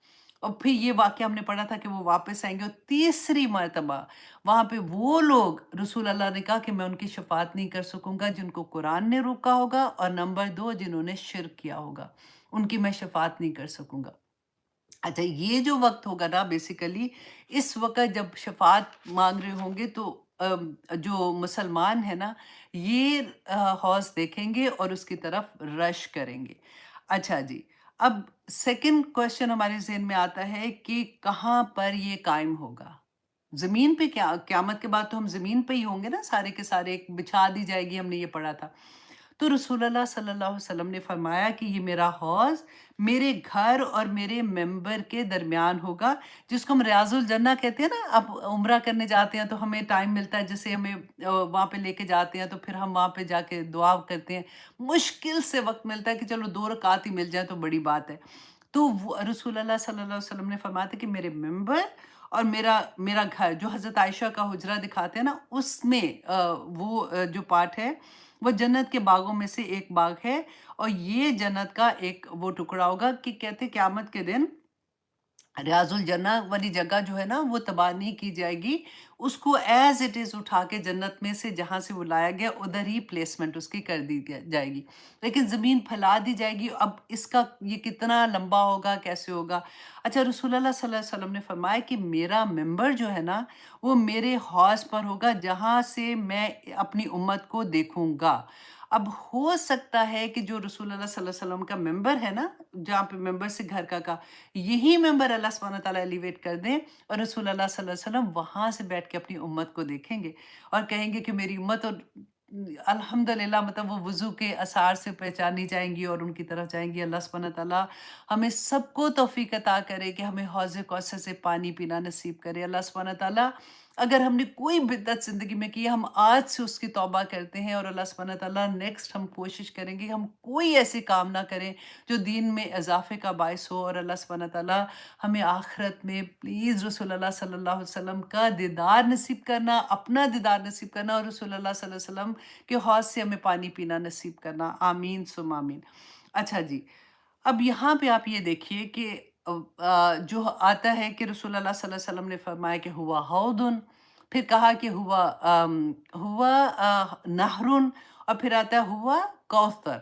اور پھر یہ واقعہ ہم نے پڑھا تھا کہ وہ واپس آئیں گے، اور تیسری مرتبہ وہاں پہ وہ لوگ، رسول اللہ نے کہا کہ میں ان کی شفاعت نہیں کر سکوں گا جن کو قرآن نے روکا ہوگا، اور نمبر 2 جنہوں نے شرک کیا ہوگا، ان کی میں شفاعت نہیں کر سکوں گا۔ اچھا، یہ جو وقت ہوگا نا، بیسیکلی اس وقت جب شفاعت مانگ رہے ہوں گے تو جو مسلمان ہیں نا، یہ حوض دیکھیں گے اور اس کی طرف رش کریں گے۔ اچھا جی، اب سیکنڈ کوشچن ہمارے ذہن میں آتا ہے کہ کہاں پر یہ قائم ہوگا؟ زمین پہ؟ کیا قیامت کے بعد تو ہم زمین پہ ہی ہوں گے نا، سارے کے سارے بچھا دی جائے گی، ہم نے یہ پڑھا تھا۔ تو رسول اللہ صلی اللہ علیہ وسلم نے فرمایا کہ یہ میرا حوض میرے گھر اور میرے ممبر کے درمیان ہوگا، جس کو ہم ریاض الجنہ کہتے ہیں نا۔ اب عمرہ کرنے جاتے ہیں تو ہمیں ٹائم ملتا ہے، جیسے ہمیں وہاں پہ لے کے جاتے ہیں، تو پھر ہم وہاں پہ جا کے دعا کرتے ہیں، مشکل سے وقت ملتا ہے کہ چلو 2 رکعت ہی مل جائے تو بڑی بات ہے۔ تو رسول اللہ صلی اللہ علیہ وسلم نے فرمایا تھا کہ میرے ممبر اور میرا گھر، جو حضرت عائشہ کا حجرہ دکھاتے ہیں نا، اس میں وہ جو پارٹ ہے، وہ جنت کے باغوں میں سے ایک باغ ہے، اور یہ جنت کا ایک وہ ٹکڑا ہوگا کہ کہتے قیامت کے دن ریاض الجنہ والی جگہ جو ہے نا، وہ تباہ نہیں کی جائے گی، اس کو ایز اٹ از اٹھا کے جنت میں سے جہاں سے وہ لایا گیا ادھر ہی پلیسمنٹ اس کی کر دی جائے گی، لیکن زمین پھیلا دی جائے گی۔ اب اس کا یہ کتنا لمبا ہوگا، کیسے ہوگا؟ اچھا، رسول اللہ صلی اللہ علیہ وسلم نے فرمایا کہ میرا ممبر جو ہے نا، وہ میرے حوض پر ہوگا، جہاں سے میں اپنی امت کو دیکھوں گا۔ اب ہو سکتا ہے کہ جو رسول اللہ صلی اللہ علیہ وسلم کا ممبر ہے نا، جہاں پہ ممبر سے گھر کا یہی ممبر اللہ سبحانہ تعالیٰ ایلیویٹ کر دیں، اور رسول اللہ صلی اللہ علیہ وسلم وہاں سے بیٹھ کے اپنی امت کو دیکھیں گے اور کہیں گے کہ میری امت، اور الحمدللہ مطلب وہ وضو کے اثار سے پہچانی جائیں گی اور ان کی طرف جائیں گی۔ اللہ سبحانہ تعالیٰ ہمیں سب کو توفیق عطا کرے کہ ہمیں حوض کوثر سے پانی پینا نصیب کرے۔ اللہ سبحانہ تعالیٰ، اگر ہم نے کوئی بدعت زندگی میں کی ہے، ہم آج سے اس کی توبہ کرتے ہیں، اور اللہ سبحانہ تعالیٰ نیکسٹ ہم کوشش کریں گے کہ ہم کوئی ایسی کام نہ کریں جو دین میں اضافے کا باعث ہو، اور اللہ سبحانہ تعالیٰ ہمیں آخرت میں پلیز رسول اللہ صلی اللہ علیہ وسلم کا دیدار نصیب کرنا، اپنا دیدار نصیب کرنا، اور رسول اللہ صلی اللہ علیہ وسلم کے حوض سے ہمیں پانی پینا نصیب کرنا، آمین ثم آمین۔ اچھا جی، اب یہاں پہ آپ یہ دیکھیے کہ جو آتا ہے کہ رسول اللہ صلی اللہ علیہ وسلم نے فرمایا کہ ہوا حوضن، پھر کہا کہ ہوا نہرن، اور پھر آتا ہے ہوا کوثر۔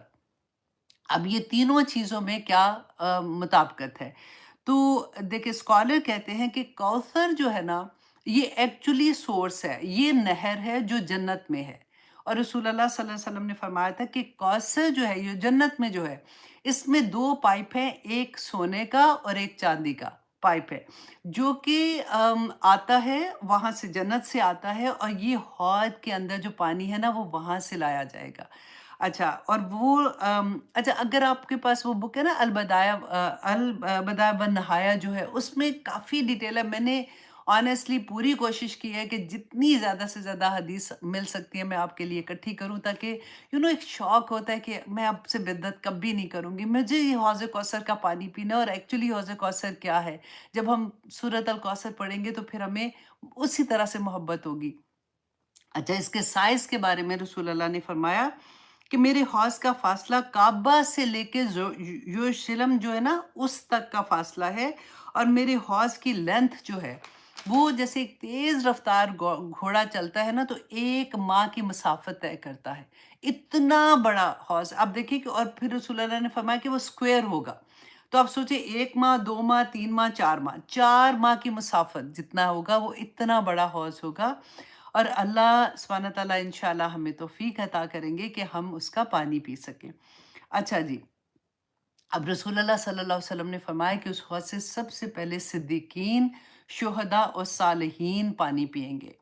اب یہ تینوں چیزوں میں کیا مطابقت ہے؟ تو دیکھیں، اسکالر کہتے ہیں کہ کوثر جو ہے نا، یہ ایکچولی سورس ہے، یہ نہر ہے جو جنت میں ہے، اور رسول اللہ صلی اللہ علیہ وسلم نے فرمایا تھا کہ کوثر جو ہے یہ جنت میں جو ہے اس میں دو پائپ ہیں، ایک سونے کا اور ایک چاندی کا پائپ ہے، جو کہ آتا ہے وہاں سے، جنت سے آتا ہے، اور یہ حوض کے اندر جو پانی ہے نا وہ وہاں سے لایا جائے گا۔ اچھا، اور وہ اچھا، اگر آپ کے پاس وہ بک ہے نا البدایہ والنہایہ جو ہے، اس میں کافی ڈیٹیل ہے۔ میں نے آنیسٹلی پوری کوشش کی ہے کہ جتنی زیادہ سے زیادہ حدیث مل سکتی ہے میں آپ کے لیے اکٹھی کروں، تاکہ ایک شوق ہوتا ہے کہ میں اب سے بدعت کبھی نہیں کروں گی، مجھے یہ حوض کوثر کا پانی پینا ہے۔ اور ایکچولی حوض کوثر کیا ہے، جب ہم سورۃ الکوثر پڑھیں گے تو پھر ہمیں اسی طرح سے محبت ہوگی۔ اچھا، اس کے سائز کے بارے میں رسول اللہ نے فرمایا کہ میرے حوض کا فاصلہ کعبہ سے لے کے یروشلم جو ہے نا اس تک کا فاصلہ ہے، اور میرے حوض کی لینتھ جو ہے وہ جیسے ایک تیز رفتار گھوڑا چلتا ہے نا تو 1 ماہ کی مسافت طے کرتا ہے۔ اتنا بڑا حوض آپ دیکھیے کہ، اور پھر رسول اللہ نے فرمایا کہ وہ سکوئر ہوگا۔ تو آپ سوچیں 1 ماہ، 2 ماہ، 3 ماہ، 4 ماہ، 4 ماہ کی مسافت جتنا ہوگا وہ اتنا بڑا حوض ہوگا۔ اور اللہ سبحانہ تعالیٰ انشاءاللہ ہمیں توفیق عطا کریں گے کہ ہم اس کا پانی پی سکیں۔ اچھا جی، اب رسول اللہ صلی اللہ علیہ وسلم نے فرمایا کہ اس حوض سے سب سے پہلے صدیقین، شہداء اور صالحین پانی پئیں گے۔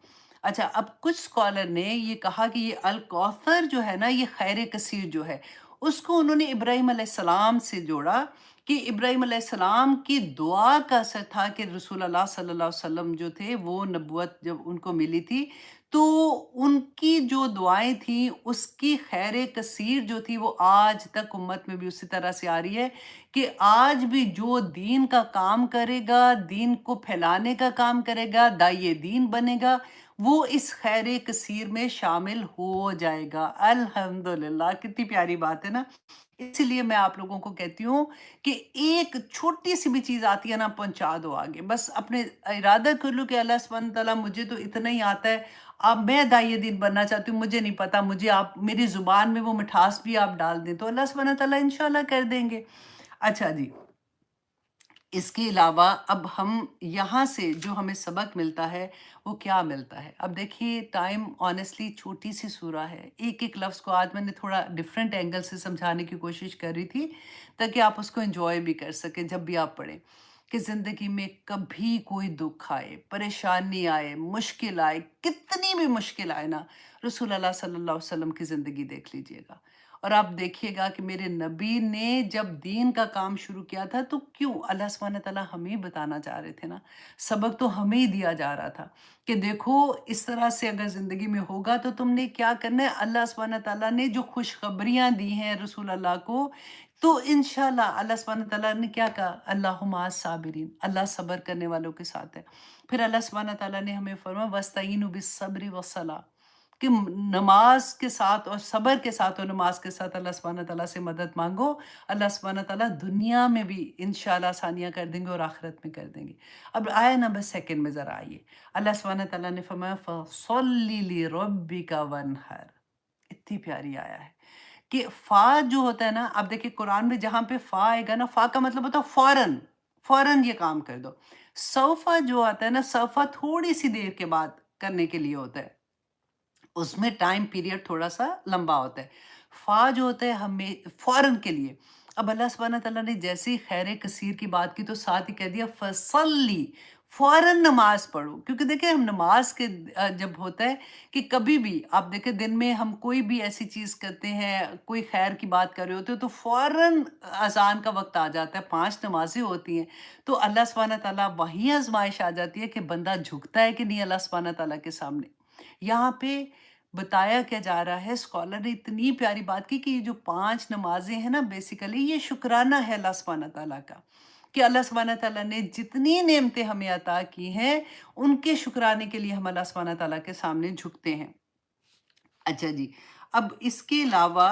اچھا، اب کچھ اسکالر نے یہ کہا کہ یہ الکوثر جو ہے نا، یہ خیر کثیر جو ہے، اس کو انہوں نے ابراہیم علیہ السلام سے جوڑا، کہ ابراہیم علیہ السلام کی دعا کا اثر تھا کہ رسول اللہ صلی اللہ علیہ وسلم جو تھے وہ نبوت جب ان کو ملی تھی تو ان کی جو دعائیں تھیں اس کی خیر کثیر جو تھی وہ آج تک امت میں بھی اسی طرح سے آ رہی ہے، کہ آج بھی جو دین کا کام کرے گا، دین کو پھیلانے کا کام کرے گا، داعیے دین بنے گا، وہ اس خیر کثیر میں شامل ہو جائے گا۔ الحمدللہ، کتنی پیاری بات ہے نا۔ اسی لیے میں آپ لوگوں کو کہتی ہوں کہ ایک چھوٹی سی بھی چیز آتی ہے نا، پہنچا دو آگے، بس اپنے ارادہ کر لو کہ اللہ سبحانہ تعالیٰ مجھے تو اتنا ہی آتا ہے، اب میں داعیہ دین بننا چاہتی ہوں، مجھے نہیں پتا، مجھے آپ میری زبان میں وہ مٹھاس بھی آپ ڈال دیں تو اللہ سبحانہ تعالیٰ انشاءاللہ کر دیں گے۔ اچھا جی، اس کے علاوہ اب ہم یہاں سے جو ہمیں سبق ملتا ہے وہ کیا ملتا ہے؟ اب دیکھیے، ٹائم آنیسٹلی چھوٹی سی سورہ ہے، ایک ایک لفظ کو آج میں نے تھوڑا ڈیفرنٹ اینگل سے سمجھانے کی کوشش کر رہی تھی تاکہ آپ اس کو انجوائے بھی کر سکیں جب بھی آپ پڑھیں، کہ زندگی میں کبھی کوئی دکھ آئے، پریشانی آئے، مشکل آئے، کتنی بھی مشکل آئے نا، رسول اللہ صلی اللہ علیہ وسلم کی زندگی دیکھ لیجئے گا، اور آپ دیکھیے گا کہ میرے نبی نے جب دین کا کام شروع کیا تھا تو کیوں اللہ سبحانہ تعالیٰ ہمیں بتانا چاہ رہے تھے نا، سبق تو ہمیں ہی دیا جا رہا تھا کہ دیکھو اس طرح سے اگر زندگی میں ہوگا تو تم نے کیا کرنا ہے۔ اللہ سبحانہ تعالیٰ نے جو خوشخبریاں دی ہیں رسول اللہ کو، تو انشاءاللہ اللہ سبحانہ تعالیٰ نے کیا کہا، اللہ مع الصابرین، اللہ صبر کرنے والوں کے ساتھ ہے۔ پھر اللہ سبحانہ تعالیٰ نے ہمیں فرمایا وَاسْتَعِینُوا بِالصَّبْرِ وَالصَّلَاۃِ، کہ نماز کے ساتھ اور صبر کے ساتھ اور نماز کے ساتھ اللہ سبحانہ تعالیٰ سے مدد مانگو، اللہ سبحانہ تعالیٰ دنیا میں بھی انشاءاللہ آسانیاں کر دیں گے اور آخرت میں کر دیں گے۔ اب آیہ نمبر 2 میں ذرا آئیے، اللہ سبحانہ تعالیٰ نے فرمایا فَصَلِّ لِرَبِّكَ وَانْحَرْ، اتنی پیاری آیا ہے کہ فا جو ہوتا ہے نا، اب دیکھیں قرآن میں جہاں پہ فا آئے گا نا، فا کا مطلب ہوتا ہے فوراً، فوراً یہ کام کر دو۔ سوفا جو آتا ہے نا، سوفا تھوڑی سی دیر کے بعد کرنے کے لیے ہوتا ہے، اس میں ٹائم پیریڈ تھوڑا سا لمبا ہوتا ہے۔ فا جو ہوتا ہے ہمیں فوراً کے لیے۔ اب اللہ سبحانہ تعالیٰ نے جیسے ہی خیر کثیر کی بات کی تو ساتھ ہی کہہ دیا فصلی، فوراً نماز پڑھو، کیونکہ دیکھیں ہم نماز کے جب ہوتا ہے کہ کبھی بھی آپ دیکھیں دن میں ہم کوئی بھی ایسی چیز کرتے ہیں، کوئی خیر کی بات کر رہے ہوتے ہیں تو فوراً اذان کا وقت آ جاتا ہے، 5 نمازیں ہوتی ہیں، تو اللہ سبحانہ تعالیٰ وہیں آزمائش آ جاتی ہے کہ بندہ جھکتا ہے کہ نہیں اللہ سبحانہ تعالیٰ کے سامنے۔ یہاں پہ بتایا کیا جا رہا ہے، اسکالر نے اتنی پیاری بات کی کہ یہ جو 5 نمازیں ہیں نا، بیسیکلی یہ شکرانہ ہے اللہ سبحانہ تعالیٰ کا، کہ اللہ سبحانہ تعالیٰ نے جتنی نعمتیں ہمیں عطا کی ہیں ان کے شکرانے کے لیے ہم اللہ سبحانہ تعالیٰ کے سامنے جھکتے ہیں۔ اچھا جی، اب اس کے علاوہ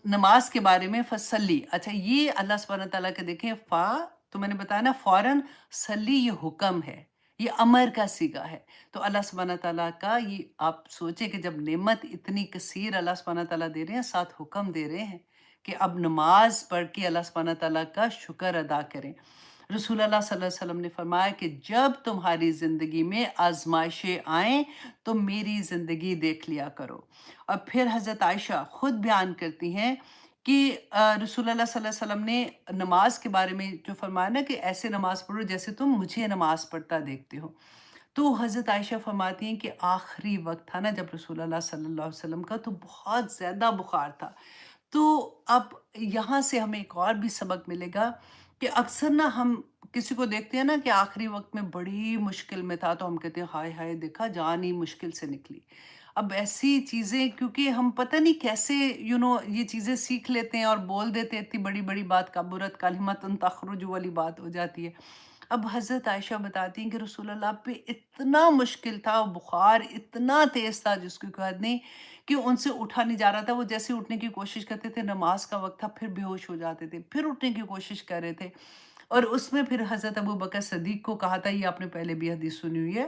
نماز کے بارے میں فصلی، اچھا یہ اللہ سبحانہ تعالیٰ کے دیکھیں فا، تو میں نے بتایا نا فوراً، صلی یہ حکم ہے، یہ امر کا صیغہ ہے، تو اللہ سبحانہ تعالیٰ کا یہ آپ سوچیں کہ جب نعمت اتنی کثیر اللہ سبحانہ تعالیٰ دے رہے ہیں، ساتھ حکم دے رہے ہیں کہ اب نماز پڑھ کے اللہ سبحانہ تعالیٰ کا شکر ادا کریں۔ رسول اللہ صلی اللہ علیہ وسلم نے فرمایا کہ جب تمہاری زندگی میں آزمائشیں آئیں تو میری زندگی دیکھ لیا کرو۔ اور پھر حضرت عائشہ خود بیان کرتی ہیں کہ رسول اللہ صلی اللہ علیہ وسلم نے نماز کے بارے میں جو فرمایا نا کہ ایسے نماز پڑھو جیسے تم مجھے نماز پڑھتا دیکھتے ہو۔ تو حضرت عائشہ فرماتی ہیں کہ آخری وقت تھا نا جب رسول اللہ صلی اللہ علیہ وسلم کا تو بہت زیادہ بخار تھا۔ تو اب یہاں سے ہمیں ایک اور بھی سبق ملے گا کہ اکثر نا ہم کسی کو دیکھتے ہیں نا کہ آخری وقت میں بڑی مشکل میں تھا تو ہم کہتے ہیں ہائے ہائے دیکھا جان ہی مشکل سے نکلی۔ اب ایسی چیزیں کیونکہ ہم پتہ نہیں کیسے یہ چیزیں سیکھ لیتے ہیں اور بول دیتے ہیں، اتنی بڑی بڑی بات کبرت کلمۃ تخرج والی بات ہو جاتی ہے۔ اب حضرت عائشہ بتاتی ہیں کہ رسول اللہ پہ اتنا مشکل تھا، بخار اتنا تیز تھا جس کی کوئی حد نہیں، کہ ان سے اٹھا نہیں جا رہا تھا۔ وہ جیسے اٹھنے کی کوشش کرتے تھے، نماز کا وقت تھا، پھر بے ہوش ہو جاتے تھے، پھر اٹھنے کی کوشش کر رہے تھے۔ اور اس میں پھر حضرت ابو بکر صدیق کو کہا تھا، یہ آپ نے پہلے بھی حدیث سنی ہوئی ہے،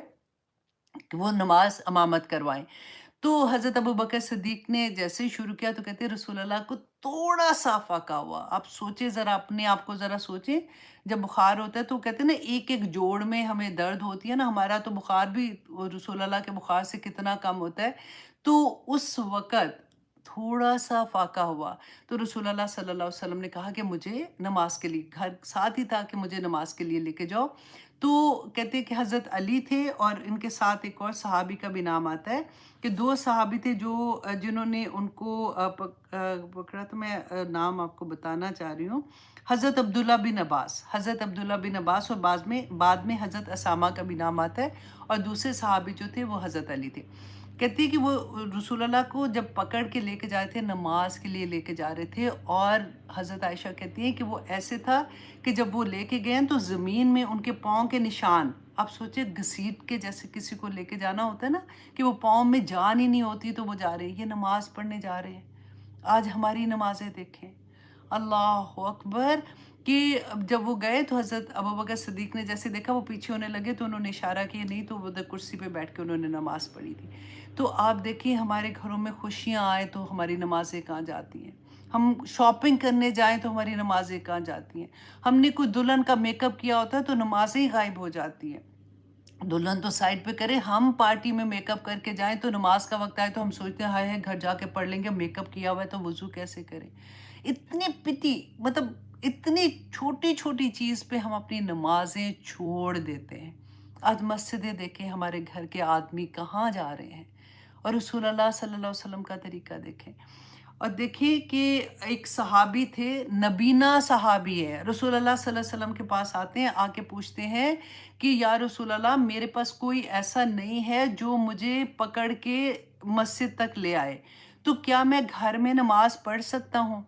کہ وہ نماز امامت کروائیں۔ تو حضرت ابو بکر صدیق نے جیسے ہی شروع کیا تو کہتے ہیں رسول اللہ کو تھوڑا سا فاقہ ہوا۔ آپ سوچیں ذرا، اپنے آپ کو ذرا سوچیں، جب بخار ہوتا ہے تو کہتے ہیں نا ایک ایک جوڑ میں ہمیں درد ہوتی ہے نا، ہمارا تو بخار بھی رسول اللہ کے بخار سے کتنا کم ہوتا ہے۔ تو اس وقت تھوڑا سا فاقہ ہوا تو رسول اللہ صلی اللہ علیہ وسلم نے کہا کہ مجھے نماز کے لیے، گھر ساتھ ہی تھا کہ مجھے نماز کے لیے لے کے جاؤ۔ تو کہتے ہیں کہ حضرت علی تھے اور ان کے ساتھ ایک اور صحابی کا بھی نام آتا ہے کہ دو صحابی تھے جو جنہوں نے ان کو پکڑا، تو میں نام آپ کو بتانا چاہ رہی ہوں۔ حضرت عبداللہ بن عباس، حضرت عبداللہ بن عباس، اور بعد میں حضرت اسامہ کا بھی نام آتا ہے، اور دوسرے صحابی جو تھے وہ حضرت علی تھے۔ کہتی ہے کہ وہ رسول اللہ کو جب پکڑ کے لے کے جا رہے تھے، نماز کے لیے لے کے جا رہے تھے، اور حضرت عائشہ کہتی ہیں کہ وہ ایسے تھا کہ جب وہ لے کے گئے تو زمین میں ان کے پاؤں کے نشان، آپ سوچیں گھسیٹ کے جیسے کسی کو لے کے جانا ہوتا ہے نا، کہ وہ پاؤں میں جان ہی نہیں ہوتی تو وہ جا رہے ہیں، یہ نماز پڑھنے جا رہے ہیں۔ آج ہماری نمازیں دیکھیں، اللہ اکبر، کہ جب وہ گئے تو حضرت ابو بکر صدیق نے جیسے دیکھا وہ پیچھے ہونے لگے تو انہوں نے اشارہ کیا، نہیں تو وہ ادھر کرسی پہ بیٹھ کے انہوں نے نماز پڑھی تھی۔ تو آپ دیکھیں ہمارے گھروں میں خوشیاں آئیں تو ہماری نمازیں کہاں جاتی ہیں، ہم شاپنگ کرنے جائیں تو ہماری نمازیں کہاں جاتی ہیں، ہم نے کوئی دلہن کا میک اپ کیا ہوتا ہے تو نمازیں ہی غائب ہو جاتی ہیں۔ دلہن تو سائڈ پہ کرے، ہم پارٹی میں میک اپ کر کے جائیں تو نماز کا وقت آئے تو ہم سوچتے ہیں ہائے ہائے گھر جا کے پڑھ لیں گے، میک اپ کیا ہوا ہے تو وضو کیسے کریں۔ اتنی پتی، مطلب اتنی چھوٹی چھوٹی چیز پہ ہم اپنی نمازیں چھوڑ دیتے ہیں۔ آج مسجدیں دیکھیں، ہمارے گھر کے آدمی کہاں جا رہے ہیں، اور رسول اللہ صلی اللہ علیہ وسلم کا طریقہ دیکھیں۔ اور دیکھیے کہ ایک صحابی تھے، نبینا صحابی ہے، رسول اللہ صلی اللہ علیہ وسلم کے پاس آتے ہیں، آ کے پوچھتے ہیں کہ یا رسول اللہ میرے پاس کوئی ایسا نہیں ہے جو مجھے پکڑ کے مسجد تک لے آئے، تو کیا میں گھر میں نماز پڑھ سکتا ہوں؟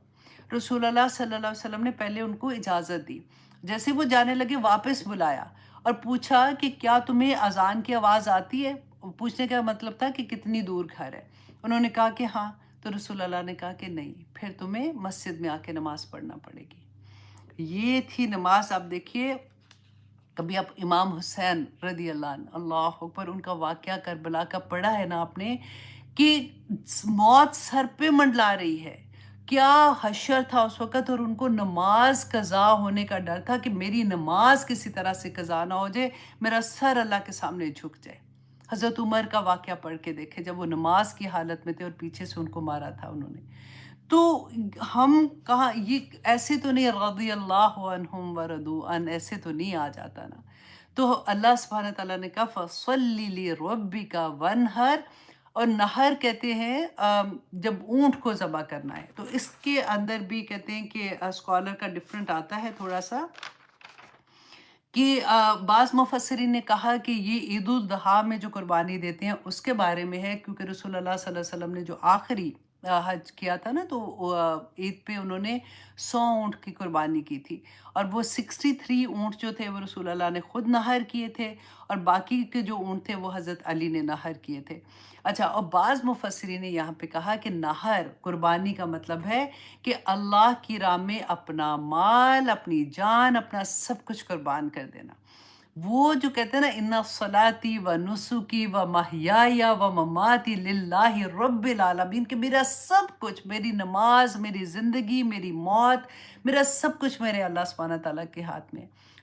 رسول اللہ صلی اللہ علیہ وسلم نے پہلے ان کو اجازت دی، جیسے وہ جانے لگے واپس بلایا اور پوچھا کہ کیا تمہیں اذان کی آواز آتی ہے؟ پوچھنے کا مطلب تھا کہ کتنی دور گھر ہے۔ انہوں نے کہا کہ ہاں، تو رسول اللہ نے کہا کہ نہیں، پھر تمہیں مسجد میں آ کے نماز پڑھنا پڑے گی۔ یہ تھی نماز۔ آپ دیکھیے، کبھی آپ امام حسین رضی اللہ عنہ، اللہ اکبر، ان کا واقعہ کربلا کا پڑھا ہے نا آپ نے، کہ موت سر پہ منڈلا رہی ہے، کیا حشر تھا اس وقت، اور ان کو نماز قضا ہونے کا ڈر تھا کہ میری نماز کسی طرح سے قضا نہ ہو جائے، میرا سر اللہ کے سامنے جھک جائے۔ حضرت عمر کا واقعہ پڑھ کے دیکھے، جب وہ نماز کی حالت میں تھے اور پیچھے سے ان کو مارا تھا انہوں نے۔ تو ہم کہاں، یہ ایسے تو نہیں رضی اللہ عنہم ورضوا عنہ، ایسے تو نہیں آ جاتا نا۔ تو اللہ سبحانہ تعالیٰ نے کہا فَصَلِّ لِرَبِّكَ وَانْحَرْ، اور نہر کہتے ہیں جب اونٹ کو ذبح کرنا ہے، تو اس کے اندر بھی کہتے ہیں کہ اسکالر کا ڈیفرنٹ آتا ہے تھوڑا سا، کہ بعض مفسرین نے کہا کہ یہ عید الاضحیٰ میں جو قربانی دیتے ہیں اس کے بارے میں ہے، کیونکہ رسول اللہ صلی اللہ علیہ وسلم نے جو آخری حج کیا تھا نا، تو عید پہ انہوں نے 100 اونٹ کی قربانی کی تھی، اور وہ 63 اونٹ جو تھے وہ رسول اللہ نے خود نہر کیے تھے، اور باقی کے جو اونٹ تھے وہ حضرت علی نے نہر کیے تھے۔ اچھا، اور بعض مفسرین نے یہاں پہ کہا کہ نہر قربانی کا مطلب ہے کہ اللہ کی راہ میں اپنا مال، اپنی جان، اپنا سب کچھ قربان کر دینا۔ وہ جو کہتے ہیں نا ان صلاتی و نسکی و محیائی و مماتی للہ رب العالمین، کہ میرا سب کچھ، میری نماز، میری زندگی، میری موت، میرا سب کچھ میرے اللہ سبحانہ تعالیٰ کے ہاتھ میں ہے۔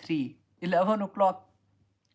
3, 11 o'clock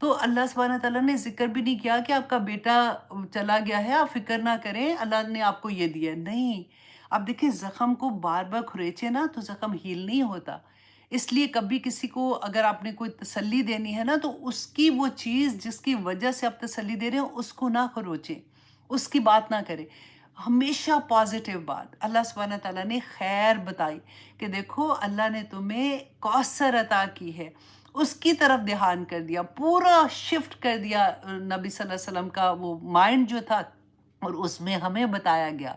تو اللہ سبحانہ تعالیٰ نے ذکر بھی نہیں کیا کہ آپ کا بیٹا چلا گیا ہے، آپ فکر نہ کریں، اللہ نے آپ کو یہ دیا ہے، نہیں۔ آپ دیکھیں زخم کو بار بار کھریچے نا تو زخم ہیل نہیں ہوتا۔ اس لیے کبھی کسی کو اگر آپ نے کوئی تسلی دینی ہے نا تو اس کی وہ چیز جس کی وجہ سے آپ تسلی دے رہے ہیں اس کو نہ کھروچیں، اس کی بات نہ کریں، ہمیشہ پازیٹیو بات۔ اللہ سبحانہ تعالیٰ نے خیر بتائی کہ دیکھو اللہ نے تمہیں کوثر عطا کی ہے، اس کی طرف دھیان کر دیا، پورا شفٹ کر دیا نبی صلی اللہ علیہ وسلم کا وہ مائنڈ جو تھا، اور اس میں ہمیں بتایا گیا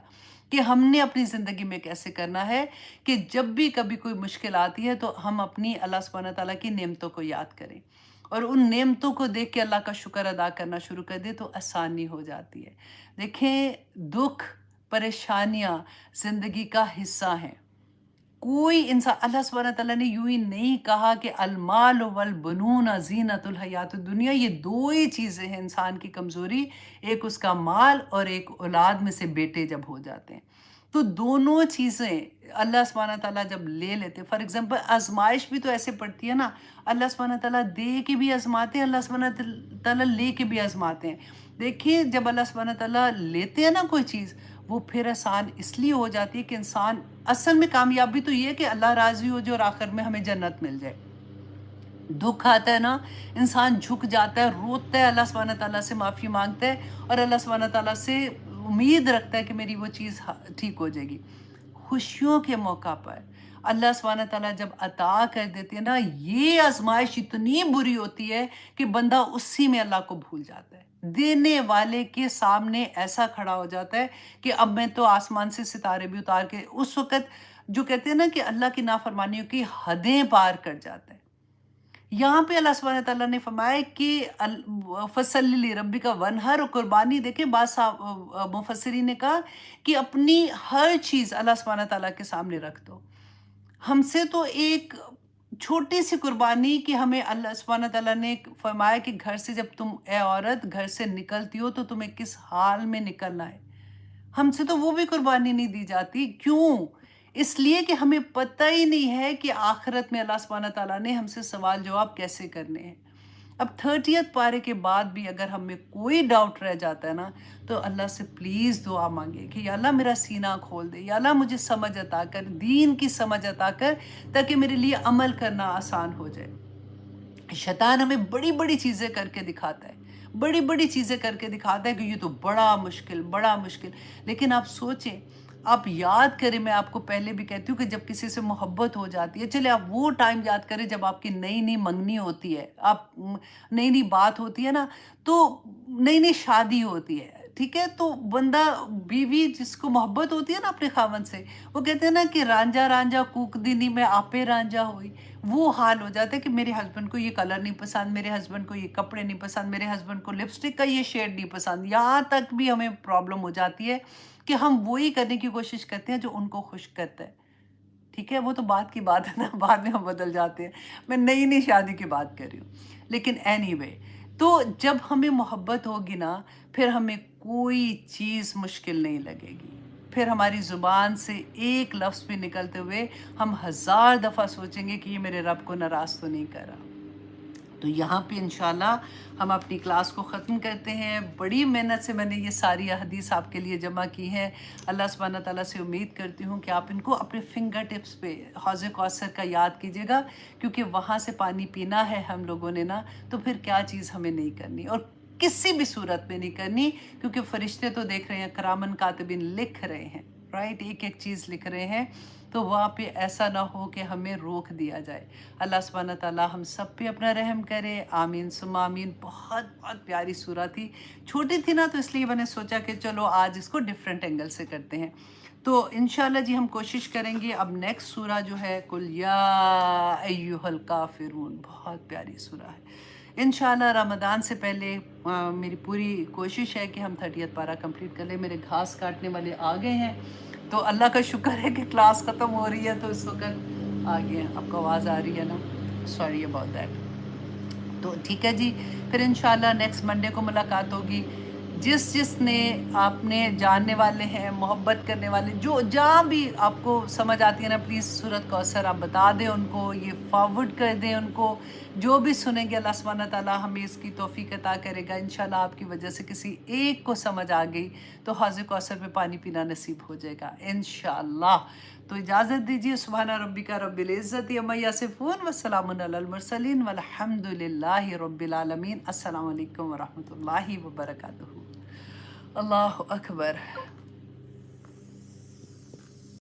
کہ ہم نے اپنی زندگی میں کیسے کرنا ہے کہ جب بھی کبھی کوئی مشکل آتی ہے تو ہم اپنی اللہ سبحانہ تعالیٰ کی نعمتوں کو یاد کریں اور ان نعمتوں کو دیکھ کے اللہ کا شکر ادا کرنا شروع کر دیں تو آسانی ہو جاتی ہے۔ دیکھیں دکھ پریشانیاں زندگی کا حصہ ہیں، کوئی انسان، اللہ سبحانہ تعالیٰ نے یوں ہی نہیں کہا کہ المال والبنون زینت الحیات الدنیا، یہ دو ہی چیزیں ہیں انسان کی کمزوری، ایک اس کا مال اور ایک اولاد میں سے بیٹے جب ہو جاتے ہیں، تو دونوں چیزیں اللہ سبحانہ تعالیٰ جب لے لیتے، فار ایگزامپل آزمائش بھی تو ایسے پڑتی ہے نا، اللہ سبحانہ تعالیٰ دے کے بھی آزماتے ہیں، اللہ سبحانہ تعالیٰ لے کے بھی آزماتے ہیں۔ دیکھیے جب اللہ سبحانہ تعالیٰ لیتے ہیں نا کوئی چیز، وہ پھر آسان اس لیے ہو جاتی ہے کہ انسان اصل میں کامیابی تو یہ ہے کہ اللہ راضی ہو جائے اور آخر میں ہمیں جنت مل جائے۔ دکھ آتا ہے نا، انسان جھک جاتا ہے، روتا ہے، اللہ سبحانہ تعالیٰ سے معافی مانگتا ہے اور اللہ سبحانہ تعالیٰ سے امید رکھتا ہے کہ میری وہ چیز ٹھیک ہو جائے گی۔ خوشیوں کے موقع پر اللہ سبحانہ تعالیٰ جب عطا کر دیتے ہیں نا، یہ آزمائش اتنی بری ہوتی ہے کہ بندہ اسی میں اللہ کو بھول جاتا ہے، دینے والے کے سامنے ایسا کھڑا ہو جاتا ہے کہ اب میں تو آسمان سے ستارے بھی اتار کے، اس وقت جو کہتے ہیں نا کہ اللہ کی نافرمانیوں کی حدیں پار کر جاتا ہے۔ یہاں پہ اللہ سبحانہ تعالیٰ نے فرمایا کہ فصلی لربک ونحر، قربانی دیکھیں بعض مفسرین نے کہا کہ اپنی ہر چیز اللہ سبحانہ تعالیٰ کے سامنے رکھ دو۔ ہم سے تو ایک چھوٹی سی قربانی کہ ہمیں اللہ سبحانہ تعالیٰ نے فرمایا کہ گھر سے جب تم اے عورت گھر سے نکلتی ہو تو تمہیں کس حال میں نکلنا ہے، ہم سے تو وہ بھی قربانی نہیں دی جاتی۔ کیوں؟ اس لیے کہ ہمیں پتہ ہی نہیں ہے کہ آخرت میں اللہ سبحانہ تعالیٰ نے ہم سے سوال جواب کیسے کرنے ہیں۔ اب 30th پارے کے بعد بھی اگر ہمیں کوئی ڈاؤٹ رہ جاتا ہے نا تو اللہ سے پلیز دعا مانگے کہ یا اللہ میرا سینہ کھول دے، یا اللہ مجھے سمجھ عطا کر، دین کی سمجھ عطا کر، تاکہ میرے لیے عمل کرنا آسان ہو جائے۔ شیطان ہمیں بڑی بڑی چیزیں کر کے دکھاتا ہے، بڑی بڑی چیزیں کر کے دکھاتا ہے کہ یہ تو بڑا مشکل بڑا مشکل، لیکن آپ سوچیں، آپ یاد کریں، میں آپ کو پہلے بھی کہتی ہوں کہ جب کسی سے محبت ہو جاتی ہے، چلے آپ وہ ٹائم یاد کریں جب آپ کی نئی نئی منگنی ہوتی ہے، آپ نئی نئی بات ہوتی ہے نا، تو نئی نئی شادی ہوتی ہے، ٹھیک ہے، تو بندہ بیوی جس کو محبت ہوتی ہے نا اپنے خاوند سے، وہ کہتے ہیں نا کہ رانجھا رانجھا کوک دینی میں آپے رانجھا ہوئی، وہ حال ہو جاتا ہے کہ میرے ہسبینڈ کو یہ کلر نہیں پسند، میرے ہسبینڈ کو یہ کپڑے نہیں پسند، میرے ہسبینڈ کو لپسٹک کا یہ شیڈ نہیں پسند، یہاں تک بھی ہمیں پرابلم ہو جاتی ہے کہ ہم وہی کرنے کی کوشش کرتے ہیں جو ان کو خوش کرتا ہے، ٹھیک ہے، وہ تو بات کی بات ہے نا، بعد میں ہم بدل جاتے ہیں، میں نئی نئی شادی کی بات کر رہی ہوں، لیکن اینی وے، تو جب ہمیں محبت ہوگی نا پھر ہمیں کوئی چیز مشکل نہیں لگے گی، پھر ہماری زبان سے ایک لفظ بھی نکلتے ہوئے ہم 1000 دفعہ سوچیں گے کہ یہ میرے رب کو ناراض تو نہیں کر رہا۔ تو یہاں پہ انشاءاللہ ہم اپنی کلاس کو ختم کرتے ہیں۔ بڑی محنت سے میں نے یہ ساری احادیث آپ کے لیے جمع کی ہیں، اللہ سبحانہ تعالیٰ سے امید کرتی ہوں کہ آپ ان کو اپنے فنگر ٹپس پہ حوض کوثر کا یاد کیجیے گا، کیونکہ وہاں سے پانی پینا ہے ہم لوگوں نے نا، تو پھر کیا چیز ہمیں نہیں کرنی اور کسی بھی صورت میں نہیں کرنی، کیونکہ فرشتے تو دیکھ رہے ہیں، کرامن کاتبین لکھ رہے ہیں، رائٹ، ایک ایک چیز لکھ رہے ہیں، تو وہاں پہ ایسا نہ ہو کہ ہمیں روک دیا جائے۔ اللہ سبحانہ تعالیٰ ہم سب پہ اپنا رحم کرے، آمین ثم آمین۔ بہت بہت پیاری سورہ تھی، چھوٹی تھی نا تو اس لیے میں نے سوچا کہ چلو آج اس کو ڈیفرنٹ اینگل سے کرتے ہیں۔ تو انشاءاللہ جی ہم کوشش کریں گے اب نیکسٹ سورہ جو ہے قل یا ایھا الکافرون، بہت پیاری سورہ ہے۔ انشاءاللہ رمضان سے پہلے میری پوری کوشش ہے کہ ہم 30th پارہ کمپلیٹ کر لیں۔ میرے گھاس کاٹنے والے آ گئے ہیں، تو اللہ کا شکر ہے کہ کلاس ختم ہو رہی ہے تو اس وقت آ گئے ہیں۔ آپ کو آواز آ رہی ہے نا، سوری اباؤٹ دیٹ۔ تو ٹھیک ہے جی، پھر انشاءاللہ نیکسٹ منڈے کو ملاقات ہوگی۔ جس نے اپنے جاننے والے ہیں، محبت کرنے والے، جو جہاں بھی آپ کو سمجھ آتی ہے نا، پلیز سورت کوثر آپ بتا دیں ان کو، یہ فارورڈ کر دیں ان کو، جو بھی سنیں گے اللہ سبحانہ تعالیٰ ہمیں اس کی توفیق عطا کرے گا انشاءاللہ۔ آپ کی وجہ سے کسی ایک کو سمجھ آ گئی تو حوض کوثر میں پانی پینا نصیب ہو جائے گا انشاءاللہ۔ تو اجازت دیجیے، سبحان ربک رب العزت عما یصفون وسلام علی المرسلین والحمد للہ رب العالمین۔ السلام علیکم ورحمۃ اللہ وبرکاتہ۔ اللہ اکبر۔